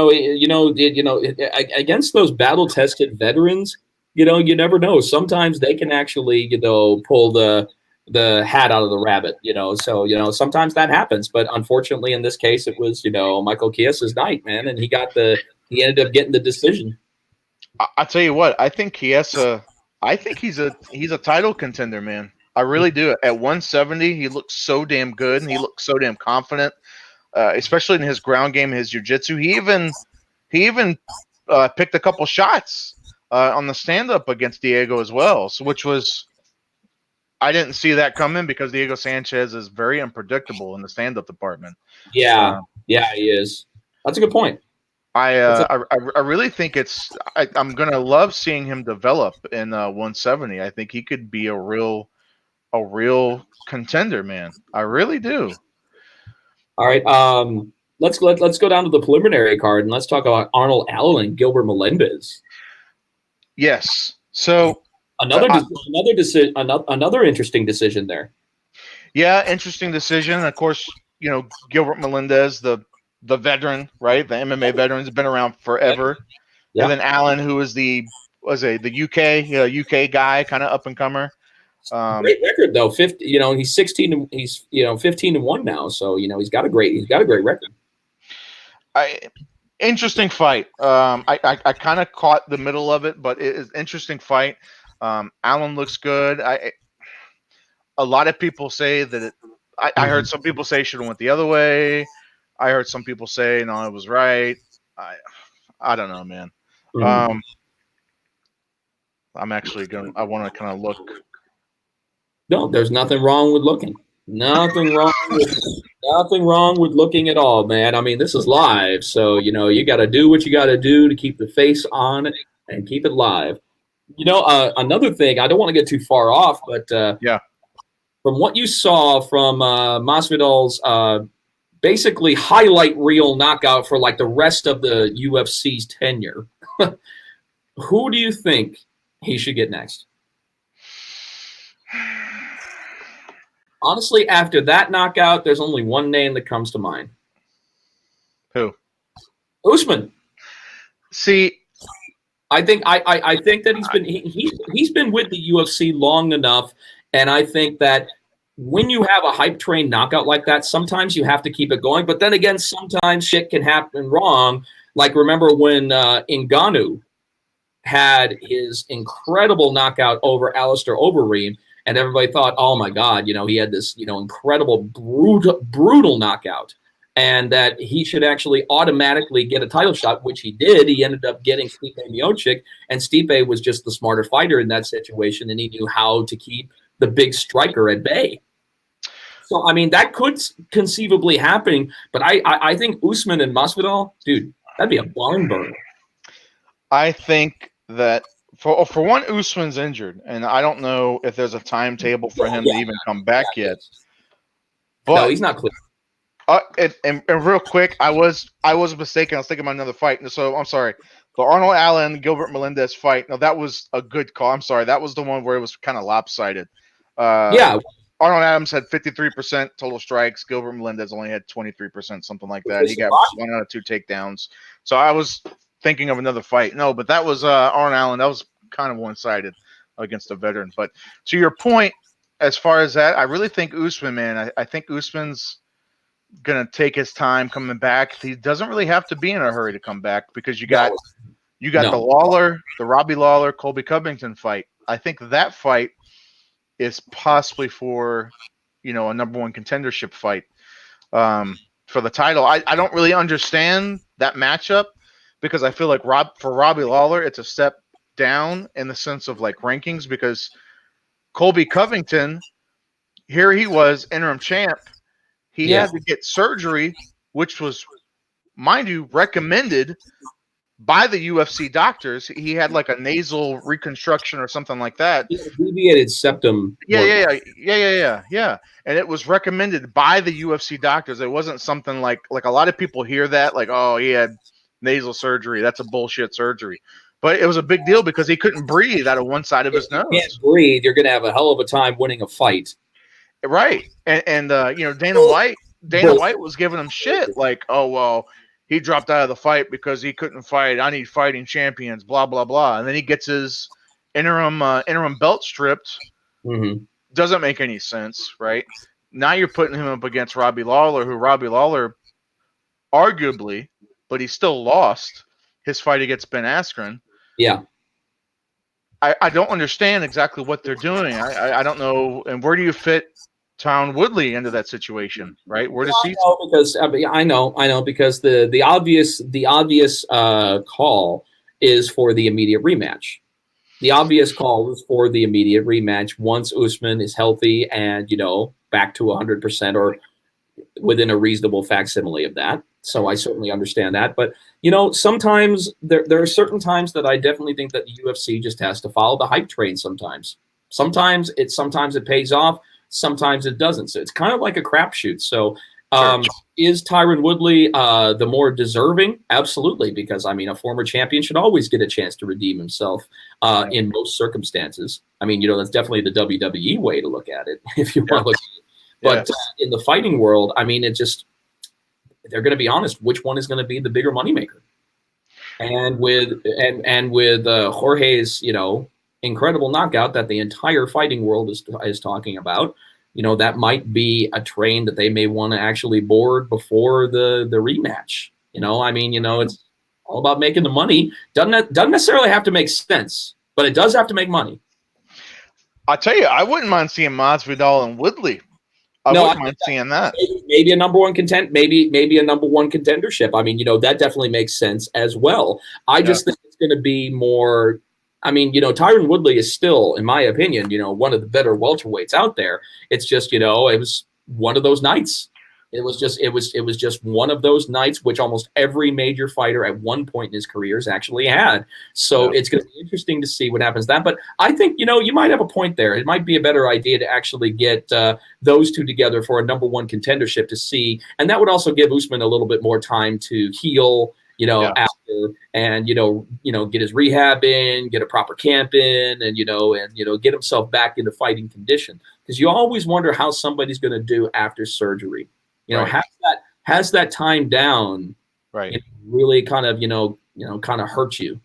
against those battle-tested veterans, you never know. Sometimes they can actually, pull the hat out of the rabbit. So sometimes that happens. But unfortunately, in this case, it was Michael Chiesa's night, man, and he ended up getting the decision. I tell you what, I think Chiesa. I think he's a title contender, man. I really do. At 170, he looks so damn good, and he looks so damn confident, especially in his ground game, his jiu-jitsu. He even picked a couple shots on the stand-up against Diego as well, so which was I didn't see that coming because Diego Sanchez is very unpredictable in the stand-up department. Yeah, Uh, yeah, he is. That's a good point. I, That's a, uh, I really think I'm gonna love seeing him develop in 170. I think he could be a real contender, man. I really do. all right. Let's go down to the preliminary card and let's talk about Arnold Allen and Gilbert Melendez. Yes. So Another I, another decision, another interesting decision there. yeah, interesting decision. Of course, Gilbert Melendez, the veteran, right? The MMA veteran, has been around forever. And Yeah, then Allen, who is the UK guy, kind of up and comer. great record though. 50. He's 16. He's 15-1 now. So he's got a great record. I Interesting fight. I kind of caught the middle of it, but it is interesting fight. Allen looks good. A lot of people say that I heard some people say should have went the other way. I heard some people say no, it was right. I I don't know, man. Mhm. Um, I'm actually going. I want to kind of look. No, there's nothing wrong with looking. Nothing wrong with nothing wrong with looking at all, man. I mean, this is live, so you got to do what you got to do to keep the face on and keep it live. Another thing, I don't want to get too far off, but Yeah. from what you saw from Masvidal's basically highlight reel knockout for like the rest of the UFC's tenure, who do you think he should get next? Honestly, after that knockout, there's only one name that comes to mind. Who? Usman. See, I think that he's been with the UFC long enough, and I think that when you have a hype train knockout like that, sometimes you have to keep it going. But then again, sometimes shit can happen wrong. Like remember when Ngannou had his incredible knockout over Alistair Overeem, and everybody thought, oh my God, he had this, incredible, brutal knockout, and that he should actually automatically get a title shot, which he did. He ended up getting Stipe Miocic, and Stipe was just the smarter fighter in that situation, and he knew how to keep the big striker at bay. So, I mean, that could conceivably happen, but I think Usman and Masvidal, dude, that'd be a barn burner. I think that for one, Usman's injured, and I don't know if there's a timetable for him to even come back yet. No, But he's not clear. and real quick, I was mistaken. I was thinking about another fight. So I'm sorry. The Arnold Allen Gilbert Melendez fight. No, that was a good call. I'm sorry, that was the one where it was kind of lopsided. Yeah, Arnold Adams had 53% total strikes. Gilbert Melendez only had 23%, something like that. He got 1 out of 2 takedowns. So I was thinking of another fight. No, but that was Arnold Allen. That was kind of one-sided against a veteran. But to your point, as far as that, I really think Usman, man. I think Usman's gonna take his time coming back. He doesn't really have to be in a hurry to come back because you got the Robbie Lawler, Colby Covington fight. I think that fight is possibly for, a number one contendership fight for the title. I don't really understand that matchup because I feel like for Robbie Lawler, it's a step down in the sense of like rankings because Colby Covington, here he was interim champ. He had to get surgery, which was, mind you, recommended by the UFC doctors. He had like a nasal reconstruction or something like that. Deviated septum. Yeah. And it was recommended by the UFC doctors. It wasn't something like a lot of people hear that like, oh, he had nasal surgery. That's a bullshit surgery. But it was a big deal because he couldn't breathe out of one side of his nose. If you can't breathe, you're going to have a hell of a time winning a fight. Right. And Dana White was giving him shit like, oh, well, he dropped out of the fight because he couldn't fight. I need fighting champions, blah, blah, blah. And then he gets his interim belt stripped. Mm-hmm. Doesn't make any sense, right? Now you're putting him up against Robbie Lawler, who Robbie Lawler arguably, but he still lost his fight against Ben Askren. Yeah. I don't understand exactly what they're doing. I don't know. And where do you fit Tyron Woodley into that situation, right? Where does he? I know because the obvious call is for the immediate rematch. The obvious call is for the immediate rematch once Usman is healthy and back to 100% or within a reasonable facsimile of that. So I certainly understand that, but sometimes there are certain times that I definitely think that the UFC just has to follow the hype train. Sometimes it pays off. Sometimes it doesn't. So it's kind of like a crapshoot. So is Tyron Woodley the more deserving? Absolutely, because a former champion should always get a chance to redeem himself in most circumstances. That's definitely the WWE way to look at it, if you want to look at it. But in the fighting world, they're going to be honest. Which one is going to be the bigger moneymaker? And with Jorge's incredible knockout that the entire fighting world is talking about, that might be a train that they may want to actually board before the rematch. It's all about making the money. Doesn't necessarily have to make sense, but it does have to make money. I'll tell you, I wouldn't mind seeing Masvidal and Woodley. I wouldn't mind seeing that. Maybe a number one maybe a number one contendership. That definitely makes sense as well. I just think it's going to be more. Tyron Woodley is still, in my opinion, one of the better welterweights out there. It's just, it was one of those nights. It was just one of those nights which almost every major fighter at one point in his career has actually had. So it's going to be interesting to see what happens then. But I think, you might have a point there. It might be a better idea to actually get those two together for a number one contendership to see. And that would also give Usman a little bit more time to heal, after and, get his rehab in, get a proper camp in and get himself back into fighting condition. Because you always wonder how somebody's going to do after surgery. Has that time down, right? Really kind of kind of hurt you,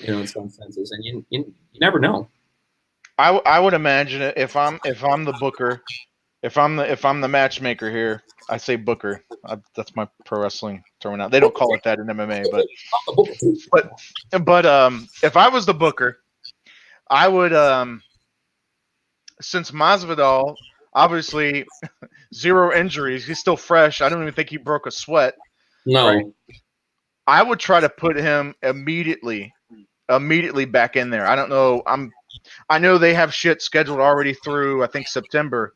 in some senses, and you never know. I would imagine it if I'm the booker, if I'm the matchmaker here. I say booker. That's my pro wrestling term now. They don't call it that in MMA, but if I was the booker, I would since Masvidal obviously 0 injuries, he's still fresh. I don't even think he broke a sweat. No, right? I would try to put him immediately back in there. I don't know. I know they have shit scheduled already through I think September,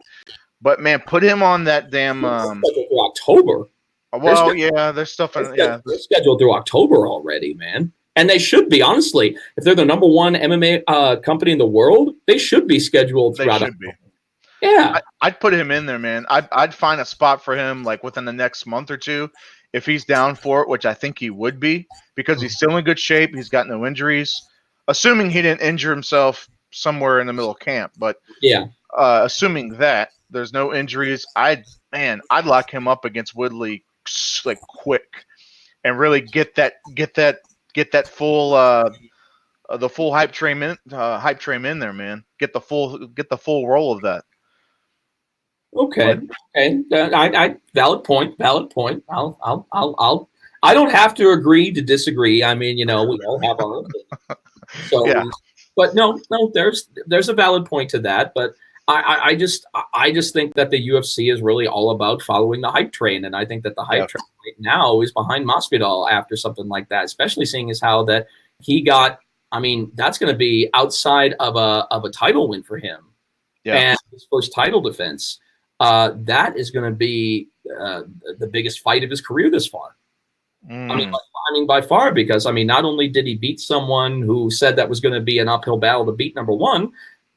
but man, put him on that damn October. Well, there's stuff. They're scheduled through October already, man. And they should be, honestly. If they're the number one MMA company in the world, they should be scheduled throughout. They should be. Yeah. I'd put him in there, man. I'd find a spot for him like within the next month or two if he's down for it, which I think he would be because he's still in good shape. He's got no injuries, assuming he didn't injure himself somewhere in the middle of camp. But Yeah. assuming that there's no injuries, I'd lock him up against Woodley like quick and really get that full the full hype train in there, man. Get the full roll of that. Okay. But Okay. I valid point. Valid point. I don't have to agree to disagree. I mean, we all have our own. yeah, So, but no, there's a valid point to that. But I just think that the UFC is really all about following the hype train, and I think that the hype yeah, train right now is behind Masvidal after something like that, especially seeing as how that he got. I mean, that's going to be outside of a title win for him, yeah. and his first title defense. That is going to be the biggest fight of his career this far. Mm. I mean, by far, because not only did he beat someone who said that was going to be an uphill battle to beat number one,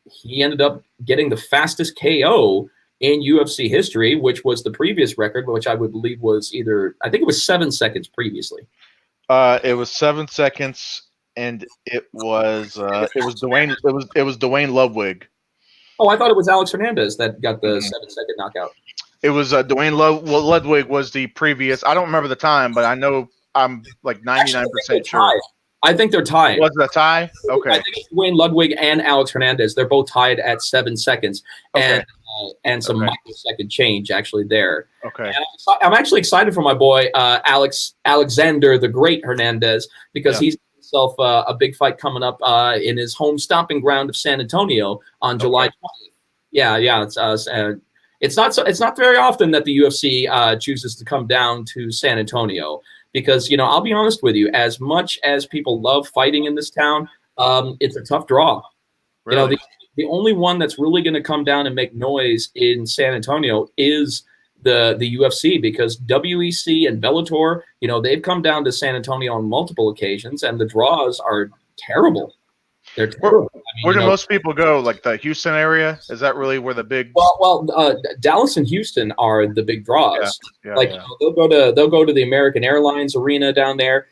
he ended up getting the fastest KO in UFC history, which was the previous record, which I would believe was I think it was 7 seconds previously. It was 7 seconds, and it was Dwayne Ludwig. Oh, I thought it was Alex Hernandez that got the Mm-mm. 7-second knockout. It was Ludwig was the previous. I don't remember the time, but I know I'm like 99% sure. I think they're tied. Was it a tie? Okay. I think it's Dwayne Ludwig and Alex Hernandez. They're both tied at 7 seconds, Okay. and some microsecond change actually there. Okay. And I'm actually excited for my boy Alexander the Great Hernandez because he's himself a big fight coming up in his home stomping ground of San Antonio on July 20th. Yeah. It's not very often that the UFC chooses to come down to San Antonio. Because, I'll be honest with you, as much as people love fighting in this town, it's a tough draw. Really? The only one that's really going to come down and make noise in San Antonio is the UFC, because WEC and Bellator, they've come down to San Antonio on multiple occasions, and the draws are terrible. They're terrible. Where do most people go? Like the Houston area? Is that really where the big? Well, Dallas and Houston are the big draws. They'll go to the American Airlines Arena down there.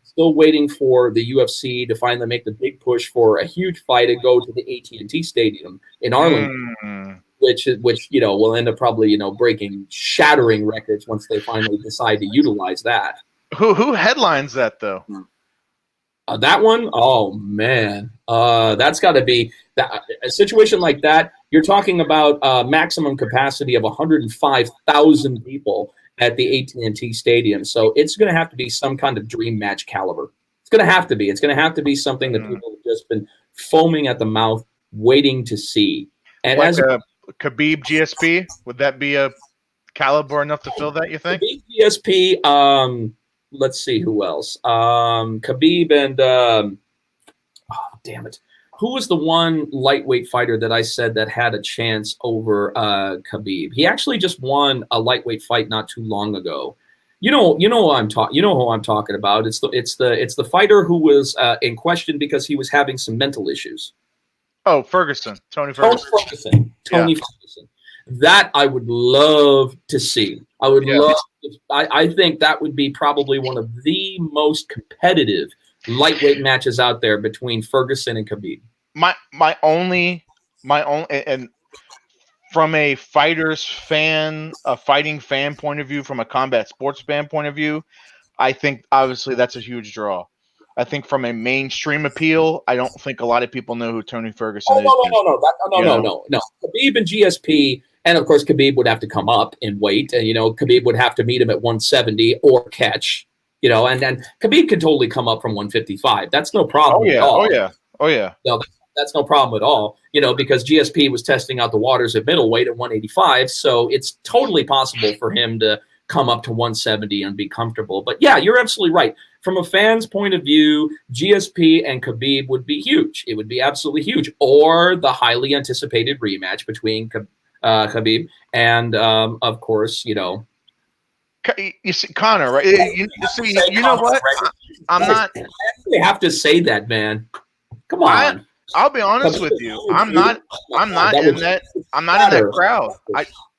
Still waiting for the UFC to finally make the big push for a huge fight and go to the AT&T Stadium in Arlington, which will end up probably breaking shattering records once they finally decide to utilize that. Who headlines that though? That one, oh man, that's got to be a situation like that. You're talking about maximum capacity of 105,000 people at the AT&T Stadium, so it's going to have to be some kind of dream match caliber. It's going to have to be. It's going to have to be something that people have just been foaming at the mouth, waiting to see. And like Khabib GSP, would that be a caliber enough to fill that? You think? Khabib GSP. Let's see who else. Khabib and damn it, who was the one lightweight fighter that I said that had a chance over Khabib? He actually just won a lightweight fight not too long ago. You know who I'm talking about. It's the fighter who was in question because he was having some mental issues. Oh, Ferguson, Tony Ferguson. Tony Ferguson. That I would love to see. I would love. I think that would be probably one of the most competitive lightweight matches out there between Ferguson and Khabib. My only, and from a fighting fan point of view, from a combat sports fan point of view, I think obviously that's a huge draw. I think from a mainstream appeal, I don't think a lot of people know who Tony Ferguson is. No. Khabib and GSP, and of course Khabib would have to come up in weight, and Khabib would have to meet him at 170 or catch, and then Khabib could totally come up from 155. That's no problem at all. Oh yeah. No, that's no problem at all. Because GSP was testing out the waters at middleweight at 185, so it's totally possible for him to come up to 170 and be comfortable. But yeah, you're absolutely right. From a fan's point of view, GSP and Khabib would be huge. It would be absolutely huge. Or the highly anticipated rematch between Khabib and, of course, You see Connor, right? You know what? I'm not. I actually have to say that, man. Come on. I'll be honest with you. I'm not That in was that. I'm not in that better. crowd.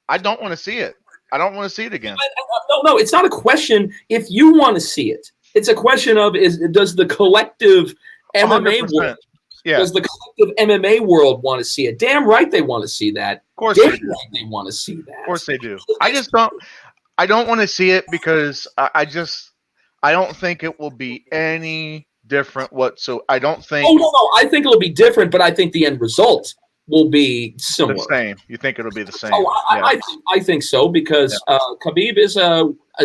I don't want to see it. I don't want to see it again. No, it's not a question if you want to see it. It's a question of does the collective MMA 100%. world, Yeah. does the collective MMA world want to see it? Damn right they want to see that. Of course Damn they do. right they want to see that. Of course they do. I just don't. I don't want to see it because I don't think it will be any different. I don't think Oh no, I think it'll be different, but I think the end result will be the similar. same. You think it'll be the same? Oh, I think so because Khabib is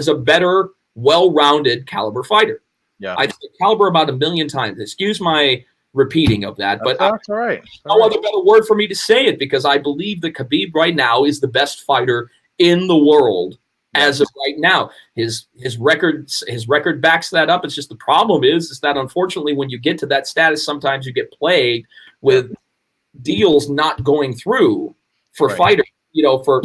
a better, well-rounded caliber fighter. Yeah. I think caliber about 1,000,000 times. Excuse my repeating of that, but That's all right. no other better word for me to say it because I believe that Khabib right now is the best fighter in the world as of right now. His record backs that up. It's just the problem is that unfortunately when you get to that status, sometimes you get played with deals not going through for fighters, for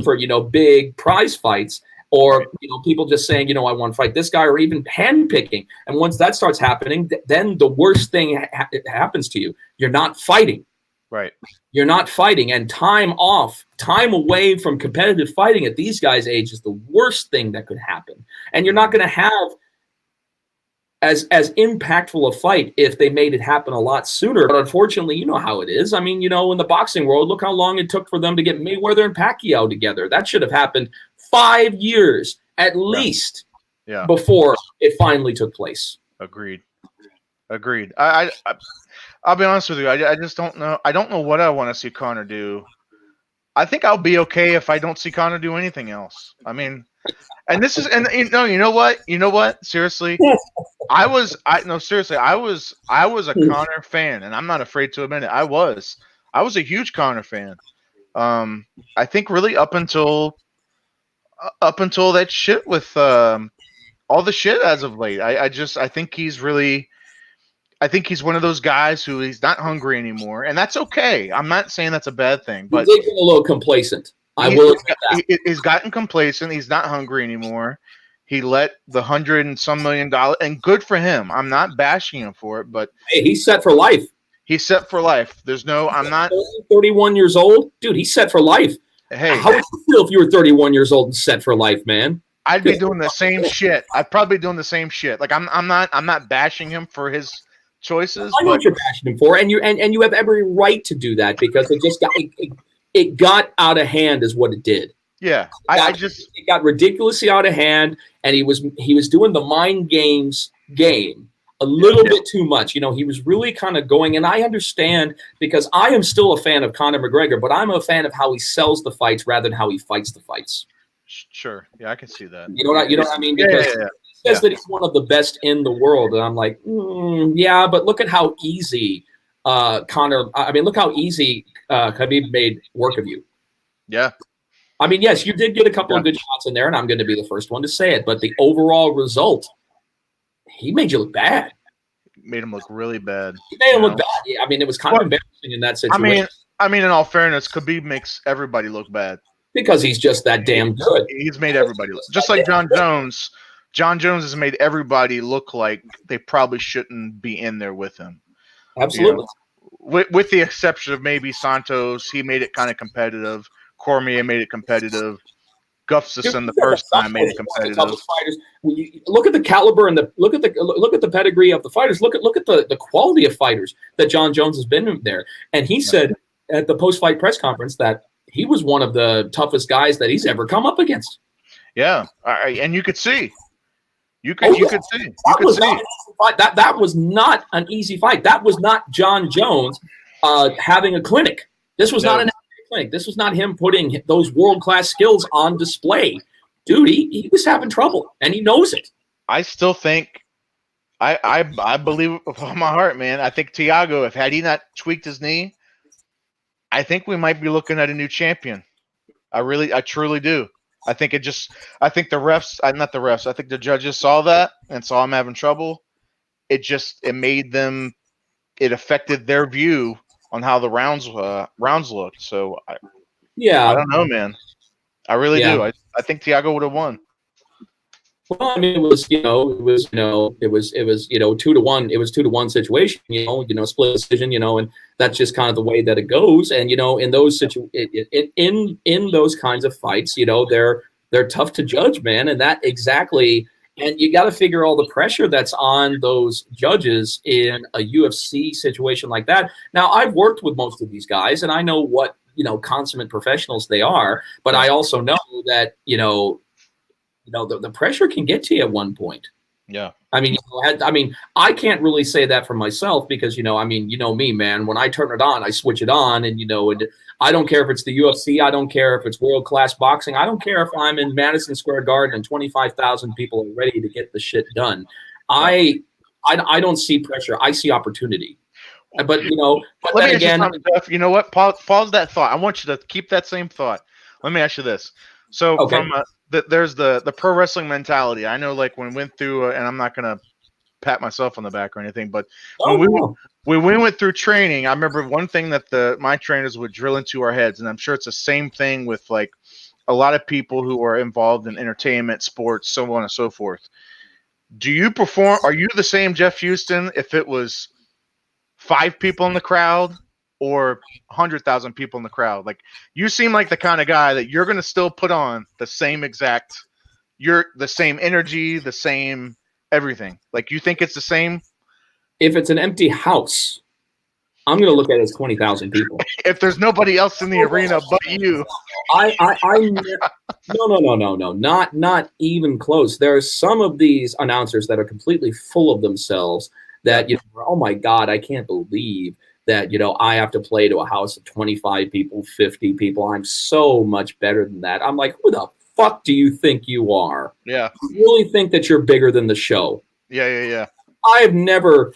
big prize fights. Or people just saying, I want to fight this guy, or even handpicking. And once that starts happening, then the worst thing happens to you. You're not fighting. Right. You're not fighting, and time away from competitive fighting at these guys' age is the worst thing that could happen. And you're not going to have as impactful a fight if they made it happen a lot sooner. But unfortunately, you know how it is. I mean, in the boxing world, look how long it took for them to get Mayweather and Pacquiao together. That should have happened 5 years at least before it finally took place. Agreed. I'll be honest with you. I just don't know. I don't know what I want to see Conor do. I think I'll be okay if I don't see Conor do anything else. I mean, and this is you know what? Seriously, I was a Conor fan, and I'm not afraid to admit it. I was a huge Conor fan. I think really up until that shit with all the shit as of late. I think he's really. I think he's one of those guys who he's not hungry anymore, and that's okay. I'm not saying that's a bad thing, but he's getting a little complacent. I will admit that. He's gotten complacent. He's not hungry anymore. He let the $100 and some million, and good for him. I'm not bashing him for it, but hey, he's set for life. He's set for life. There's no. I'm not 31 years old, dude. He's set for life. Hey, how would you feel if you were 31 years old and set for life, man? I'd be doing the same shit. I'd probably be doing the same shit. Like I'm not bashing him for his choices. I know what you're bashing him for, and you have every right to do that because it got out of hand, is what it did. Yeah, it got ridiculously out of hand, and he was doing the mind games game a little bit too much. He was really kind of going, and I understand because I am still a fan of Conor McGregor, but I'm a fan of how he sells the fights rather than how he fights the fights. Sure, yeah, I can see that. You know what I mean? Because he says that he's one of the best in the world, and I'm like, yeah, but look at how easy Conor. I mean, look how easy Khabib made work of you. Yeah. I mean, yes, you did get a couple of good shots in there, and I'm going to be the first one to say it. But the overall result, he made you look bad. Made him look really bad. He made him look bad. Yeah, I mean, it was kind of embarrassing in that situation. I mean, in all fairness, Khabib makes everybody look bad because he's just that damn good. He's made everybody look just like John Jones. John Jones has made everybody look like they probably shouldn't be in there with him. Absolutely. With the exception of maybe Santos, he made it kind of competitive. Cormier made it competitive. Gustafsson the first time made it competitive. Look at the caliber and look at the pedigree of the fighters. Look at the quality of fighters that John Jones has been there. And he said at the post-fight press conference that he was one of the toughest guys that he's ever come up against. Yeah, and you could see. That was not an easy fight. That was not John Jones having a clinic. This was not an clinic. This was not him putting those world-class skills on display. Dude, he was having trouble, and he knows it. I still think, I believe with all my heart, man. I think Thiago, had he not tweaked his knee, I think we might be looking at a new champion. I truly do. I think the refs, not the refs, I think the judges saw that and saw him having trouble. It affected their view on how the rounds looked. So I don't know, man. I really do. I think Thiago would have won. Well, I mean, it was 2-1. It was 2-1 situation, split decision, and that's just kind of the way that it goes. And in those in those kinds of fights, they're tough to judge, man. And that exactly, and you got to figure all the pressure that's on those judges in a UFC situation like that. Now, I've worked with most of these guys, and I know what consummate professionals they are, but I also know that the pressure can get to you at one point. Yeah. I mean, I can't really say that for myself because, me, man, when I turn it on, I switch it on and I don't care if it's the UFC. I don't care if it's world-class boxing. I don't care if I'm in Madison Square Garden and 25,000 people are ready to get the shit done. Yeah. I don't see pressure. I see opportunity. But, but let me ask you something, Jeff. You know what? Pause that thought. I want you to keep that same thought. Let me ask you this. So okay. from there's the pro wrestling mentality. I know, like when we went through, and I'm not gonna pat myself on the back or anything, but when we went through training, I remember one thing that my trainers would drill into our heads, and I'm sure it's the same thing with like a lot of people who are involved in entertainment, sports, so on and so forth. Do you perform? Are you the same Jeff Houston if it was 5 people in the crowd or 100,000 people in the crowd? Like, you seem like the kind of guy that you're going to still put on the same the same energy, the same everything. Like, you think it's the same? If it's an empty house, I'm going to look at it as 20,000 people. If there's nobody else in the arena but you. No, not even close. There are some of these announcers that are completely full of themselves that, oh my God, I can't believe that, I have to play to a house of 25 people, 50 people. I'm so much better than that. I'm like, who the fuck do you think you are? Yeah. You really think that you're bigger than the show? Yeah. I've never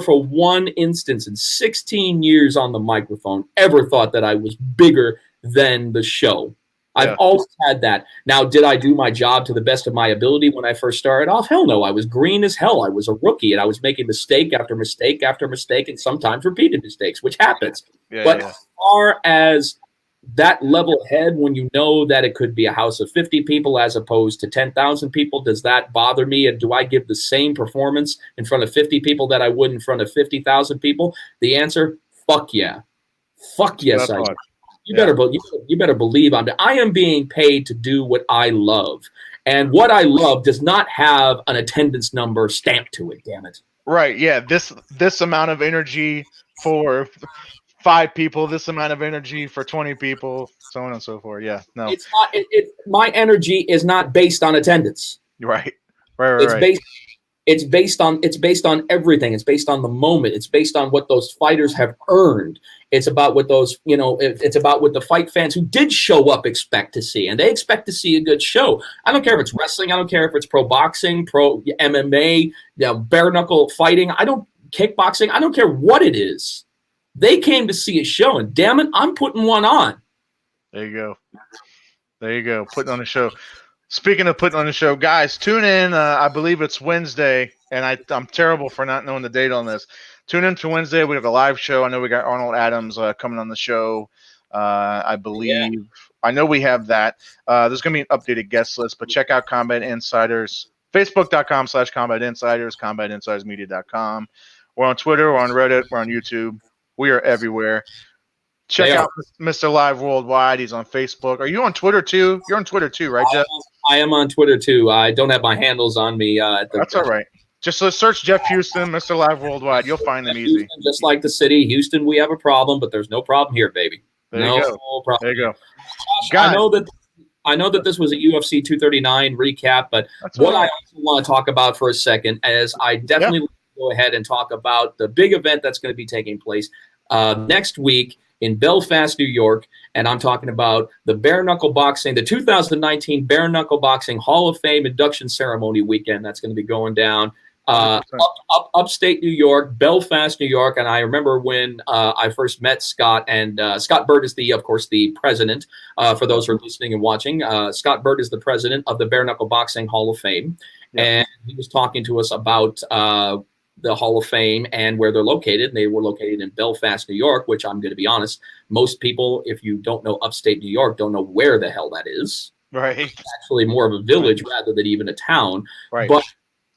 for one instance in 16 years on the microphone ever thought that I was bigger than the show. I've always had that. Now, did I do my job to the best of my ability when I first started off? Hell no. I was green as hell. I was a rookie, and I was making mistake after mistake after mistake, and sometimes repeated mistakes, which happens. But as far as that level head, when you know that it could be a house of 50 people as opposed to 10,000 people, does that bother me? And do I give the same performance in front of 50 people that I would in front of 50,000 people? The answer, fuck yeah. Fuck yes, I do. You better believe I am being paid to do what I love. And what I love does not have an attendance number stamped to it, damn it. Right, yeah. This amount of energy for 5 people, this amount of energy for 20 people, so on and so forth. Yeah, no. It's not my energy is not based on attendance. Right. It's based on everything. It's based on the moment. It's based on what those fighters have earned. It's about what those, it's about what the fight fans who did show up expect to see. And they expect to see a good show. I don't care if it's wrestling. I don't care if it's pro boxing, pro MMA, bare knuckle fighting. Kickboxing. I don't care what it is. They came to see a show, and damn it, I'm putting one on. There you go. Putting on a show. Speaking of putting on a show, guys, tune in. I believe it's Wednesday, and I'm terrible for not knowing the date on this. Tune in to Wednesday. We have a live show. I know we got Arnold Adams coming on the show. I believe. Yeah. I know we have that. There's going to be an updated guest list, but check out Combat Insiders. Facebook.com/Combat Insiders, CombatInsidersMedia.com. We're on Twitter. We're on Reddit. We're on YouTube. We are everywhere. Check out Mr. Live Worldwide. He's on Facebook. Are you on Twitter too? You're on Twitter too, right, Jeff? I am on Twitter too. I don't have my handles on me. That's all right. Just search Jeff Houston, Mr. Live Worldwide. You'll find them easy. Houston, just like the city, Houston, we have a problem, but there's no problem here, baby. There you go. Problem. There you go. I know that this was a UFC 239 recap, but what I also want to talk about for a second is I definitely want to go ahead and talk about the big event that's going to be taking place next week in Belfast, New York, and I'm talking about the Bare Knuckle Boxing, the 2019 Bare Knuckle Boxing Hall of Fame induction ceremony weekend. That's going to be going down upstate New York, Belfast, New York. And I remember when I first met Scott, and Scott Bird is of course, the president. For those who are listening and watching, Scott Bird is the president of the Bare Knuckle Boxing Hall of Fame, and he was talking to us about the Hall of Fame and where they're located. They were located in Belfast, New York, which I'm going to be honest, most people, if you don't know upstate New York, don't know where the hell that is. Right. Actually more of a village rather than even a town. Right. But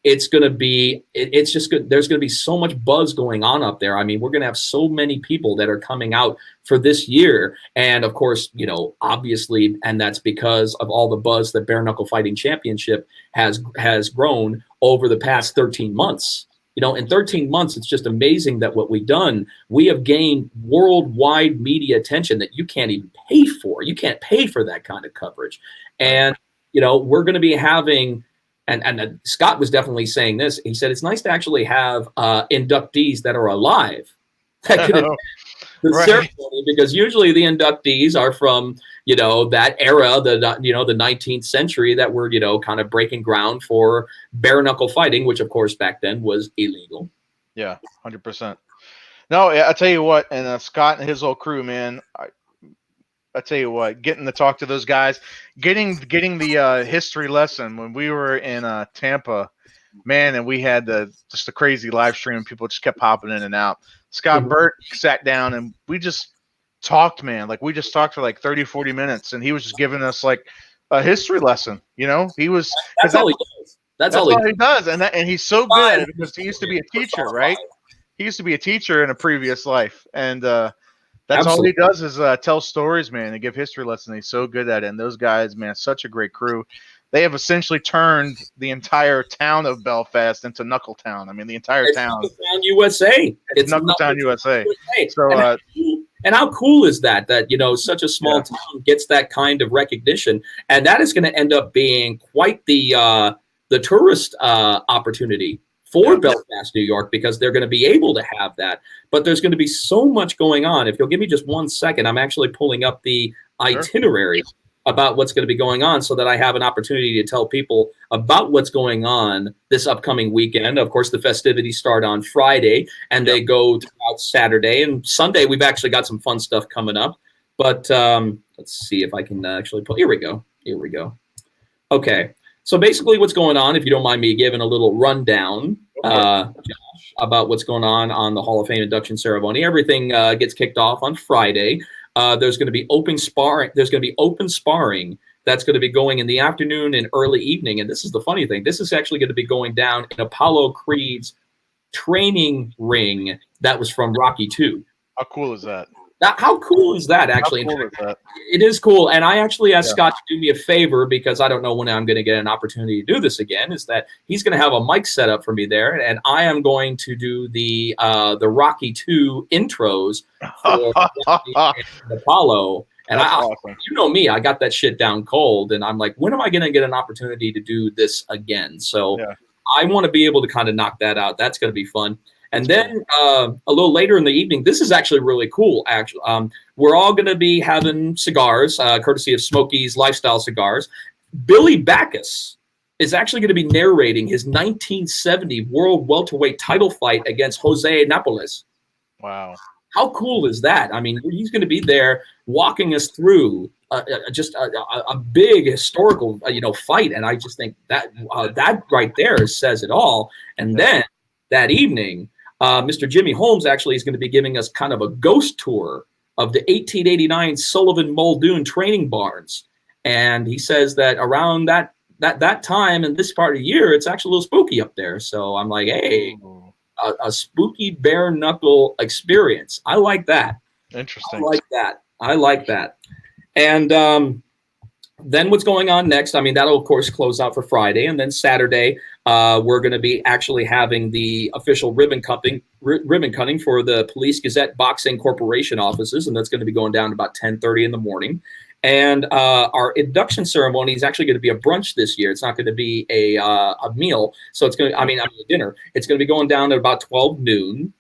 it's going to be, it's just good. There's going to be so much buzz going on up there. I mean, we're going to have so many people that are coming out for this year. And of course, you know, obviously, and that's because of all the buzz that Bare Knuckle Fighting Championship has grown over the past 13 months. You know, in 13 months, it's just amazing that what we've done, we have gained worldwide media attention that you can't even pay for. You can't pay for that kind of coverage. And, you know, we're going to be having, and Scott was definitely saying this. He said it's nice to actually have inductees that are alive that can attend the ceremony, because usually the inductees are from, you know, that era, the 19th century, that were, you know, kind of breaking ground for bare knuckle fighting, which of course back then was illegal. Yeah, 100%. No, I tell you what, and Scott and his whole crew, man. I tell you what, getting to talk to those guys, getting the history lesson when we were in Tampa, man, and we had just a crazy live stream. People just kept popping in and out. Scott Burt sat down and we just talked, man. Like we just talked for like 30, 40 minutes, and he was just giving us like a history lesson. You know, he was that's all he does. That's all he does, and he's so good at it because he used to be a teacher, right? He used to be a teacher in a previous life, and that's all he does is tell stories, man, and give history lessons. He's so good at it. And those guys, man, such a great crew. They have essentially turned the entire town of Belfast into Knuckletown. I mean, the entire town. Knuckletown, USA. It's Knuckletown, USA. So, and how cool is that? That, you know, such a small town gets that kind of recognition, and that is going to end up being quite the tourist opportunity for Belfast, New York, because they're going to be able to have that. But there's going to be so much going on. If you'll give me just 1 second, I'm actually pulling up the itinerary about what's going to be going on so that I have an opportunity to tell people about what's going on this upcoming weekend. Of course, the festivities start on Friday and they go throughout Saturday and Sunday. We've actually got some fun stuff coming up. But let's see if I can actually pull. Here we go. Here we go. Okay. So basically what's going on, if you don't mind me giving a little rundown, Josh, about what's going on the Hall of Fame induction ceremony. Everything gets kicked off on Friday. There's going to be open sparring. There's going to be open sparring that's going to be going in the afternoon and early evening. And this is the funny thing. This is actually going to be going down in Apollo Creed's training ring that was from Rocky II. How cool is that? How cool is that, actually? How cool is that? It is cool. And I actually asked Scott to do me a favor, because I don't know when I'm going to get an opportunity to do this again, is that he's going to have a mic set up for me there, and I am going to do the Rocky II intros for Rocky and Apollo. And awesome. You know me, I got that shit down cold, and I'm like, when am I going to get an opportunity to do this again? So I want to be able to kind of knock that out. That's going to be fun. And then a little later in the evening, this is actually really cool. Actually, we're all going to be having cigars, courtesy of Smokey's Lifestyle Cigars. Billy Backus is actually going to be narrating his 1970 World Welterweight title fight against Jose Napoles. Wow. How cool is that? I mean, he's going to be there walking us through just a big historical, fight. And I just think that that right there says it all. And then that evening, Mr. Jimmy Holmes actually is going to be giving us kind of a ghost tour of the 1889 Sullivan Muldoon training barns. And he says that around that time in this part of the year, it's actually a little spooky up there. So I'm like, hey, a spooky bare knuckle experience. I like that. Interesting. I like that. And then what's going on next? I mean, that'll, of course, close out for Friday. And then Saturday, we're going to be actually having the official ribbon cutting for the Police Gazette Boxing Corporation offices. And that's going to be going down about 10:30 in the morning. And our induction ceremony is actually going to be a brunch this year. It's not going to be a meal. So it's going to, a dinner. It's going to be going down at about 12 noon.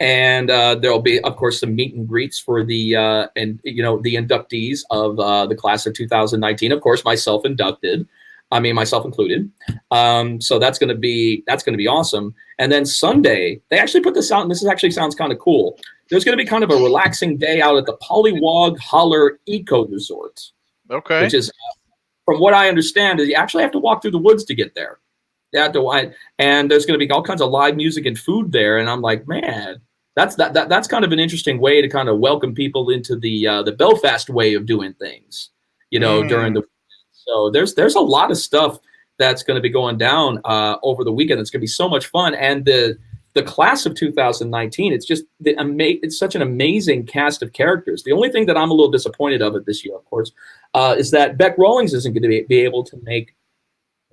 And there'll be, of course, some meet and greets for the the inductees of the class of 2019. Of course, myself included. So that's going to be awesome. And then Sunday, they actually put this out, and this actually sounds kind of cool. There's going to be kind of a relaxing day out at the Pollywog Holler Eco Resort. Okay. Which is, from what I understand, is you actually have to walk through the woods to get there. And there's going to be all kinds of live music and food there. And I'm like, man, that's kind of an interesting way to kind of welcome people into the Belfast way of doing things, during the weekends. So there's a lot of stuff that's going to be going down over the weekend. It's going to be so much fun, and the class of 2019. It's just it's such an amazing cast of characters. The only thing that I'm a little disappointed of it this year, of course, is that Beck Rawlings isn't going to be able to make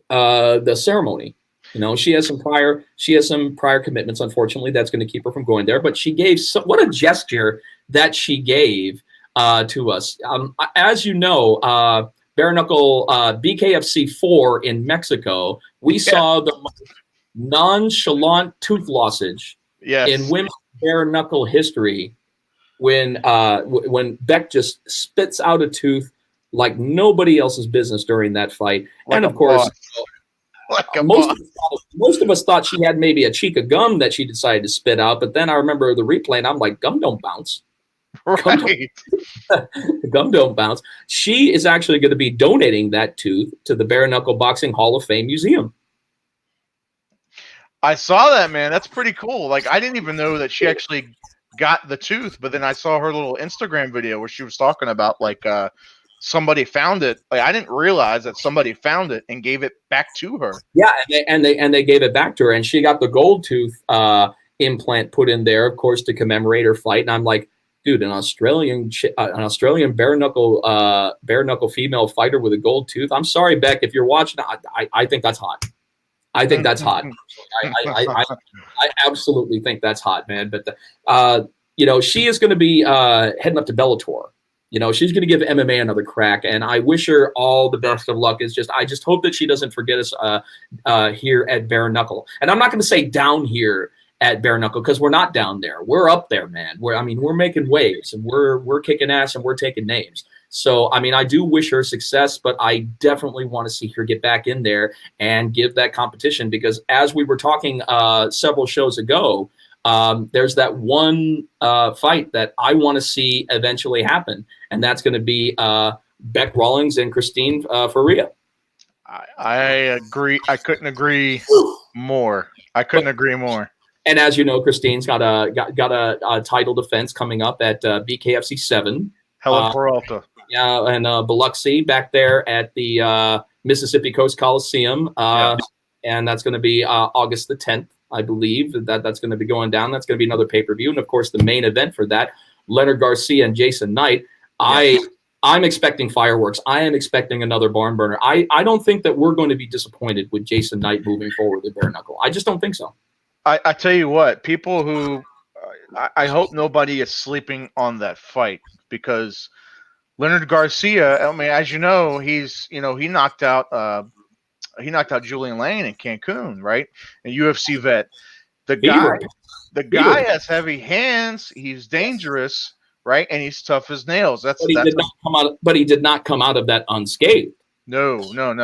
the ceremony. You know, she has some prior commitments. Unfortunately, that's going to keep her from going there. But she gave what a gesture that she gave to us. As you know, bare knuckle BKFC 4 in Mexico, we saw the nonchalant tooth lossage in women's bare knuckle history when Beck just spits out a tooth like nobody else's business during that fight. Like and of course, most of us thought she had maybe a cheek of gum that she decided to spit out, but then I remember the replay and I'm like, gum don't bounce. Right. Gum don't bounce. She is actually going to be donating that tooth to the Bare Knuckle Boxing Hall of Fame Museum. I saw that, man. That's pretty cool. Like, I didn't even know that she actually got the tooth, but then I saw her little Instagram video where she was talking about like somebody found it. Like, I didn't realize that somebody found it and gave it back to her. Yeah, and they gave it back to her, and she got the gold tooth implant put in there, of course, to commemorate her fight. And I'm like, dude, an Australian bare knuckle female fighter with a gold tooth. I'm sorry, Beck, if you're watching. I think that's hot. I think that's hot. I absolutely think that's hot, man. But you know, she is going to be heading up to Bellator. You know, she's going to give MMA another crack, and I wish her all the best of luck. I just hope that she doesn't forget us here at Bare Knuckle. And I'm not going to say down here at Bare Knuckle because we're not down there. We're up there, man. We're making waves, and we're kicking ass, and we're taking names. So, I mean, I do wish her success, but I definitely want to see her get back in there and give that competition because as we were talking several shows ago, there's that one fight that I want to see eventually happen, and that's going to be Beck Rawlings and Christine Faria. I agree. I couldn't agree more. Agree more. And as you know, Christine's got a title defense coming up at BKFC 7. Helen Peralta. Yeah, and Biloxi back there at the Mississippi Coast Coliseum. And that's going to be August the 10th, I believe. That's going to be going down. That's going to be another pay-per-view. And, of course, the main event for that, Leonard Garcia and Jason Knight. I'm expecting fireworks. I am expecting another barn burner. I don't think that we're going to be disappointed with Jason Knight moving forward with bare knuckle. I just don't think so. I tell you what, people who I hope nobody is sleeping on that fight because Leonard Garcia, I mean, as you know, he knocked out Julian Lane in Cancun, right? A UFC vet. The guy has heavy hands. He's dangerous, right? And he's tough as nails. But he did not come out of that unscathed. No,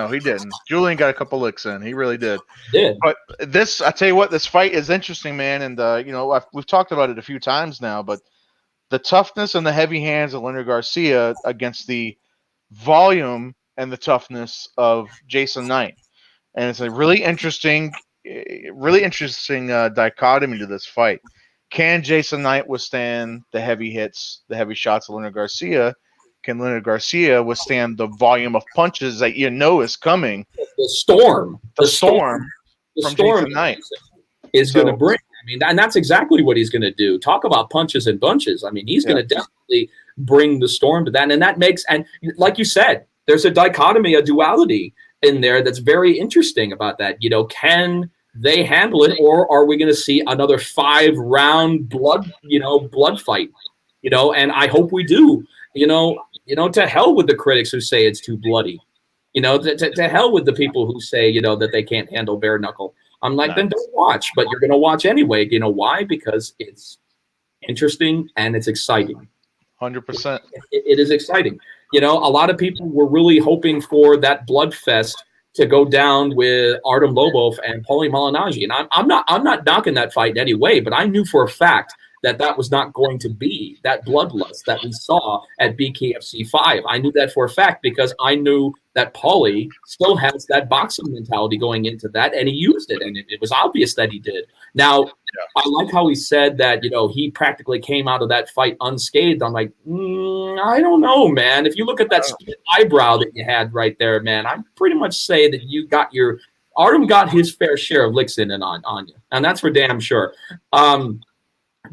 he didn't. Julian got a couple licks in. He really did. He did. But I tell you what, this fight is interesting, man. And we've talked about it a few times now. But the toughness and the heavy hands of Leonard Garcia against the volume and the toughness of Jason Knight, and it's a really interesting dichotomy to this fight. Can Jason Knight withstand the heavy hits, the heavy shots of Leonard Garcia? Can Leonard Garcia withstand the volume of punches that you know is coming? The storm from Jason Knight is going to bring. I mean, and that's exactly what he's going to do. Talk about punches and bunches. I mean, he's going to definitely bring the storm to that. And that makes, and like you said, there's a dichotomy, a duality in there that's very interesting about that. You know, can they handle it, or are we going to see another 5-round blood fight? You know, and I hope we do. You know, to hell with the critics who say it's too bloody. You know, to hell with the people who say, you know, that they can't handle bare knuckle. I'm like, then don't watch, but you're going to watch anyway. You know why? Because it's interesting and it's exciting. 100%. It is exciting. You know, a lot of people were really hoping for that blood fest to go down with Artem Lobov and Paulie Malignaggi. And I'm not knocking that fight in any way, but I knew for a fact that was not going to be that bloodlust that we saw at BKFC 5. I knew that for a fact because I knew that Paulie still has that boxing mentality going into that, and he used it, and it was obvious that he did. Now, I like how he said that, he practically came out of that fight unscathed. I'm like, I don't know, man. If you look at that split eyebrow that you had right there, man, I pretty much say that Artem got his fair share of licks in and on you, and that's for damn sure.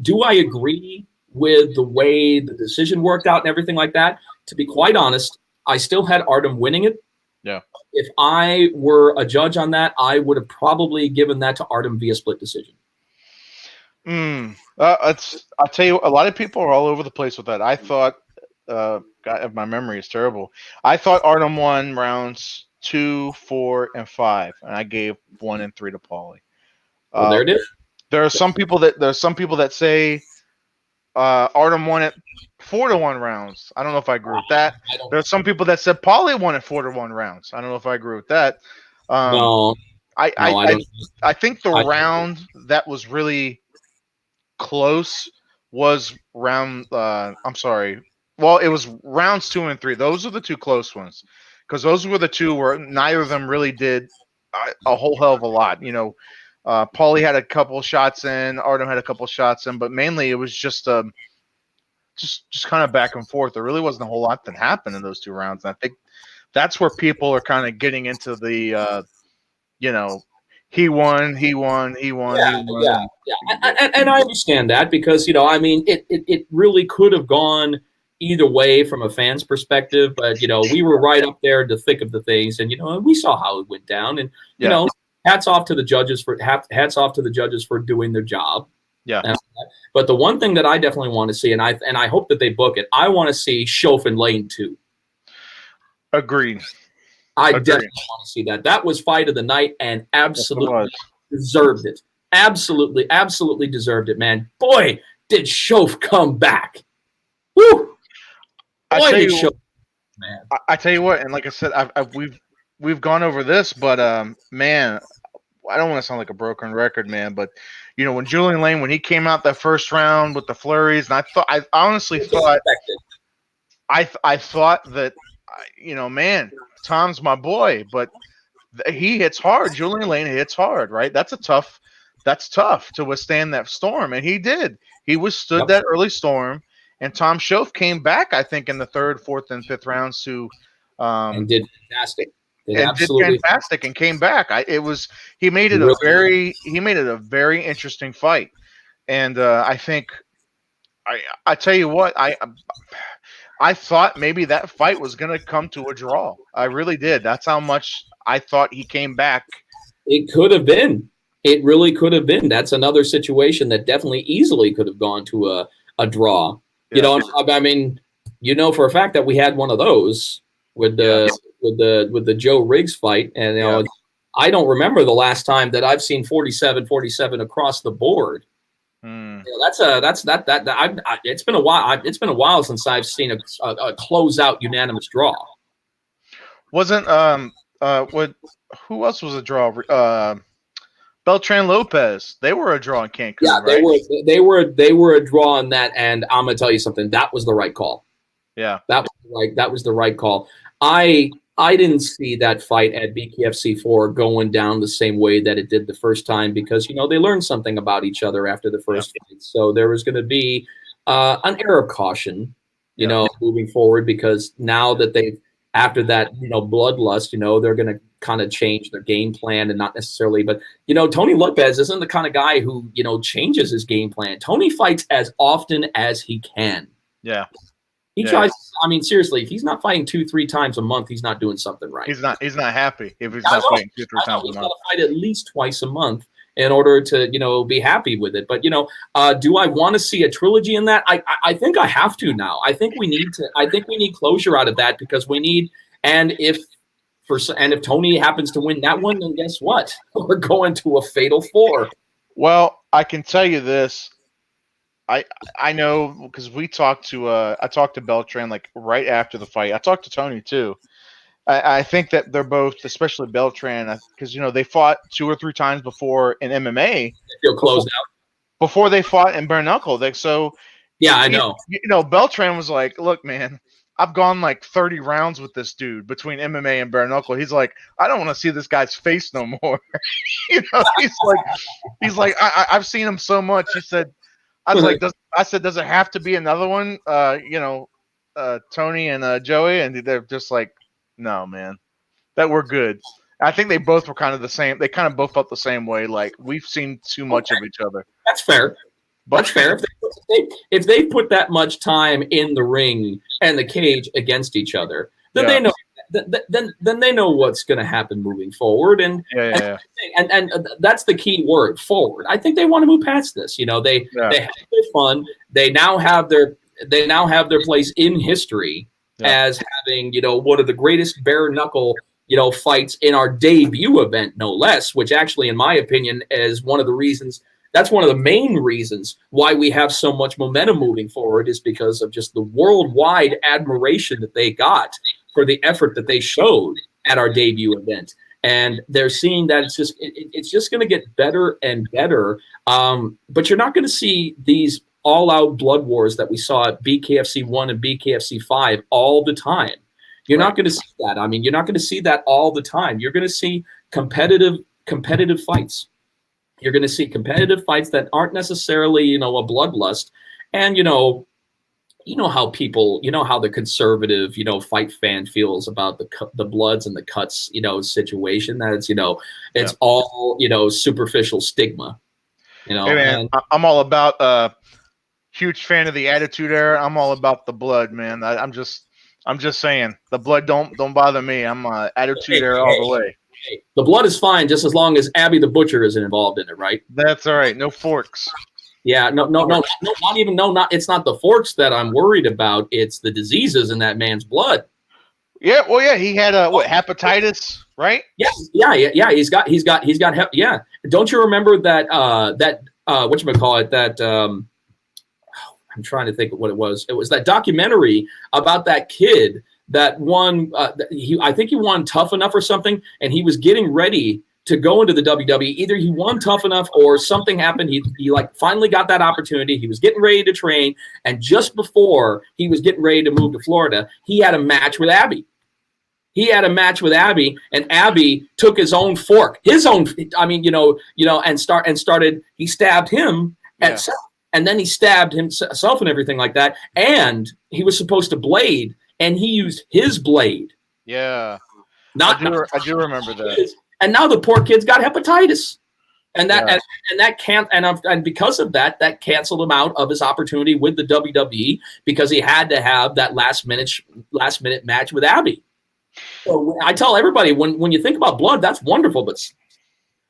Do I agree with the way the decision worked out and everything like that? To be quite honest, I still had Artem winning it. Yeah. If I were a judge on that, I would have probably given that to Artem via split decision. I'll tell you, a lot of people are all over the place with that. I thought, God, my memory is terrible. I thought Artem won rounds 2, 4, and 5, and I gave 1 and 3 to Paulie. Well, there it is. There are some people that say Artem won it 4-1 rounds. I don't know if I agree with that. There are some people that said Paulie won it 4-1 rounds. I don't know if I agree with that. No, I think the round that was really close was round. I'm sorry. Well, it was rounds 2 and 3. Those are the two close ones, because those were the two where neither of them really did a whole hell of a lot. Paulie had a couple shots in, Artem had a couple shots in, but mainly it was just kind of back and forth. There really wasn't a whole lot that happened in those 2 rounds. And I think that's where people are kind of getting into the, he won. Yeah. And I understand that because, it really could have gone either way from a fan's perspective, but, we were right up there in the thick of the things, and, we saw how it went down, and, hats off to the judges for doing their job. Yeah. But the one thing that I definitely want to see, and I hope that they book it, I want to see Shof in Lane 2. Agreed. I definitely want to see that. That was fight of the night and absolutely deserved it. Absolutely deserved it, man. Boy, did Shof come back. Woo! I tell you what, and like I said, we've gone over this, but man, I don't want to sound like a broken record, man, but when Julian Lane, when he came out that first round with the flurries, and I honestly thought that, man, Tom's my boy, but he hits hard. Julian Lane hits hard, right? That's tough to withstand that storm, and he did. He withstood that early storm, and Tom Shof came back, I think, in the 3rd, 4th, and 5th rounds to and did fantastic. Did fantastic and came back. He made it a very interesting fight, and I think I tell you what, I thought maybe that fight was going to come to a draw. I really did. That's how much I thought he came back. It could have been. It really could have been. That's another situation that definitely easily could have gone to a draw. Yeah. For a fact that we had one of those with the Joe Riggs fight, and I don't remember the last time that I've seen 47-47 across the board. It's been a while. It's been a while since I've seen a closeout unanimous draw. Wasn't who else was a draw? Beltran Lopez. They were a draw in Cancun. Yeah, right? They were a draw on that, and I'm gonna tell you something. That was the right call. Yeah, that was the right call. I didn't see that fight at BKFC 4 going down the same way that it did the first time because, they learned something about each other after the first fight. So there was going to be an air of caution, moving forward because now that after that, bloodlust, they're going to kind of change their game plan and not necessarily. But, Tony Lopez isn't the kind of guy who, changes his game plan. Tony fights as often as he can. Yeah. He tries. Seriously, if he's not fighting 2-3 times a month, he's not doing something right. He's not happy if he's not fighting 2-3 times a month. He's got to fight at least twice a month in order to, be happy with it. But, do I want to see a trilogy in that? I think I have to now. I think we need closure out of that because we need. And if Tony happens to win that one, then guess what? We're going to a fatal 4. Well, I can tell you this. I know because I talked to Beltran like right after the fight. I talked to Tony too. I think that they're both, especially Beltran, because they fought 2 or 3 times before in MMA. They feel closed out before they fought in bare knuckle. So Yeah, I know. Beltran was like, "Look, man, I've gone like 30 rounds with this dude between MMA and bare knuckle." He's like, "I don't want to see this guy's face no more." He's like, I've seen him so much. He said, I was like, does it have to be another one? Tony and Joey, and they're just like, no, man, that we're good. I think they both were kind of the same. They kind of both felt the same way. Like, we've seen too much of each other. That's fair. That's fair. If they put that much time in the ring and the cage against each other, then they know. Then they know what's going to happen moving forward, and that's the key word, forward. I think they want to move past this. They have their fun. They now have their place in history as having one of the greatest bare knuckle fights in our debut event, no less. Which actually, in my opinion, is one of the reasons. That's one of the main reasons why we have so much momentum moving forward, is because of just the worldwide admiration that they got for the effort that they showed at our debut event. And they're seeing that it's just going to get better and better. But you're not going to see these all-out blood wars that we saw at BKFC 1 and BKFC 5 all the time. You're not going to see that. I mean, you're not going to see that all the time. You're going to see competitive fights. You're going to see competitive fights that aren't necessarily, a bloodlust. And, how people, how the conservative, fight fan feels about the bloods and the cuts, situation. That it's all, superficial stigma. Hey man, I'm all about huge fan of the Attitude Era. I'm all about the blood, man. I'm just saying, the blood don't bother me. I'm Attitude Era all the way. The blood is fine just as long as Abby the Butcher isn't involved in it, right? That's all right. No forks. Yeah, no, it's not the forks that I'm worried about. It's the diseases in that man's blood. Yeah, well, yeah, he had hepatitis, right? Yeah. He's got yeah. Don't you remember that whatchamacallit, that I'm trying to think of what it was. It was that documentary about that kid that won. I think he won Tough Enough or something, and he was getting ready to go into the WWE. Either he won Tough Enough or something happened. He like finally got that opportunity. He was getting ready to train, and just before he was getting ready to move to Florida, he had a match with Abby. And Abby took his own fork, and started. He stabbed him at self, and then he stabbed himself and everything like that. And he was supposed to blade, and he used his blade. Yeah, I do remember that. And now the poor kid's got hepatitis, and because of that canceled him out of his opportunity with the WWE, because he had to have that last minute match with Abby. So I tell everybody, when you think about blood, that's wonderful, but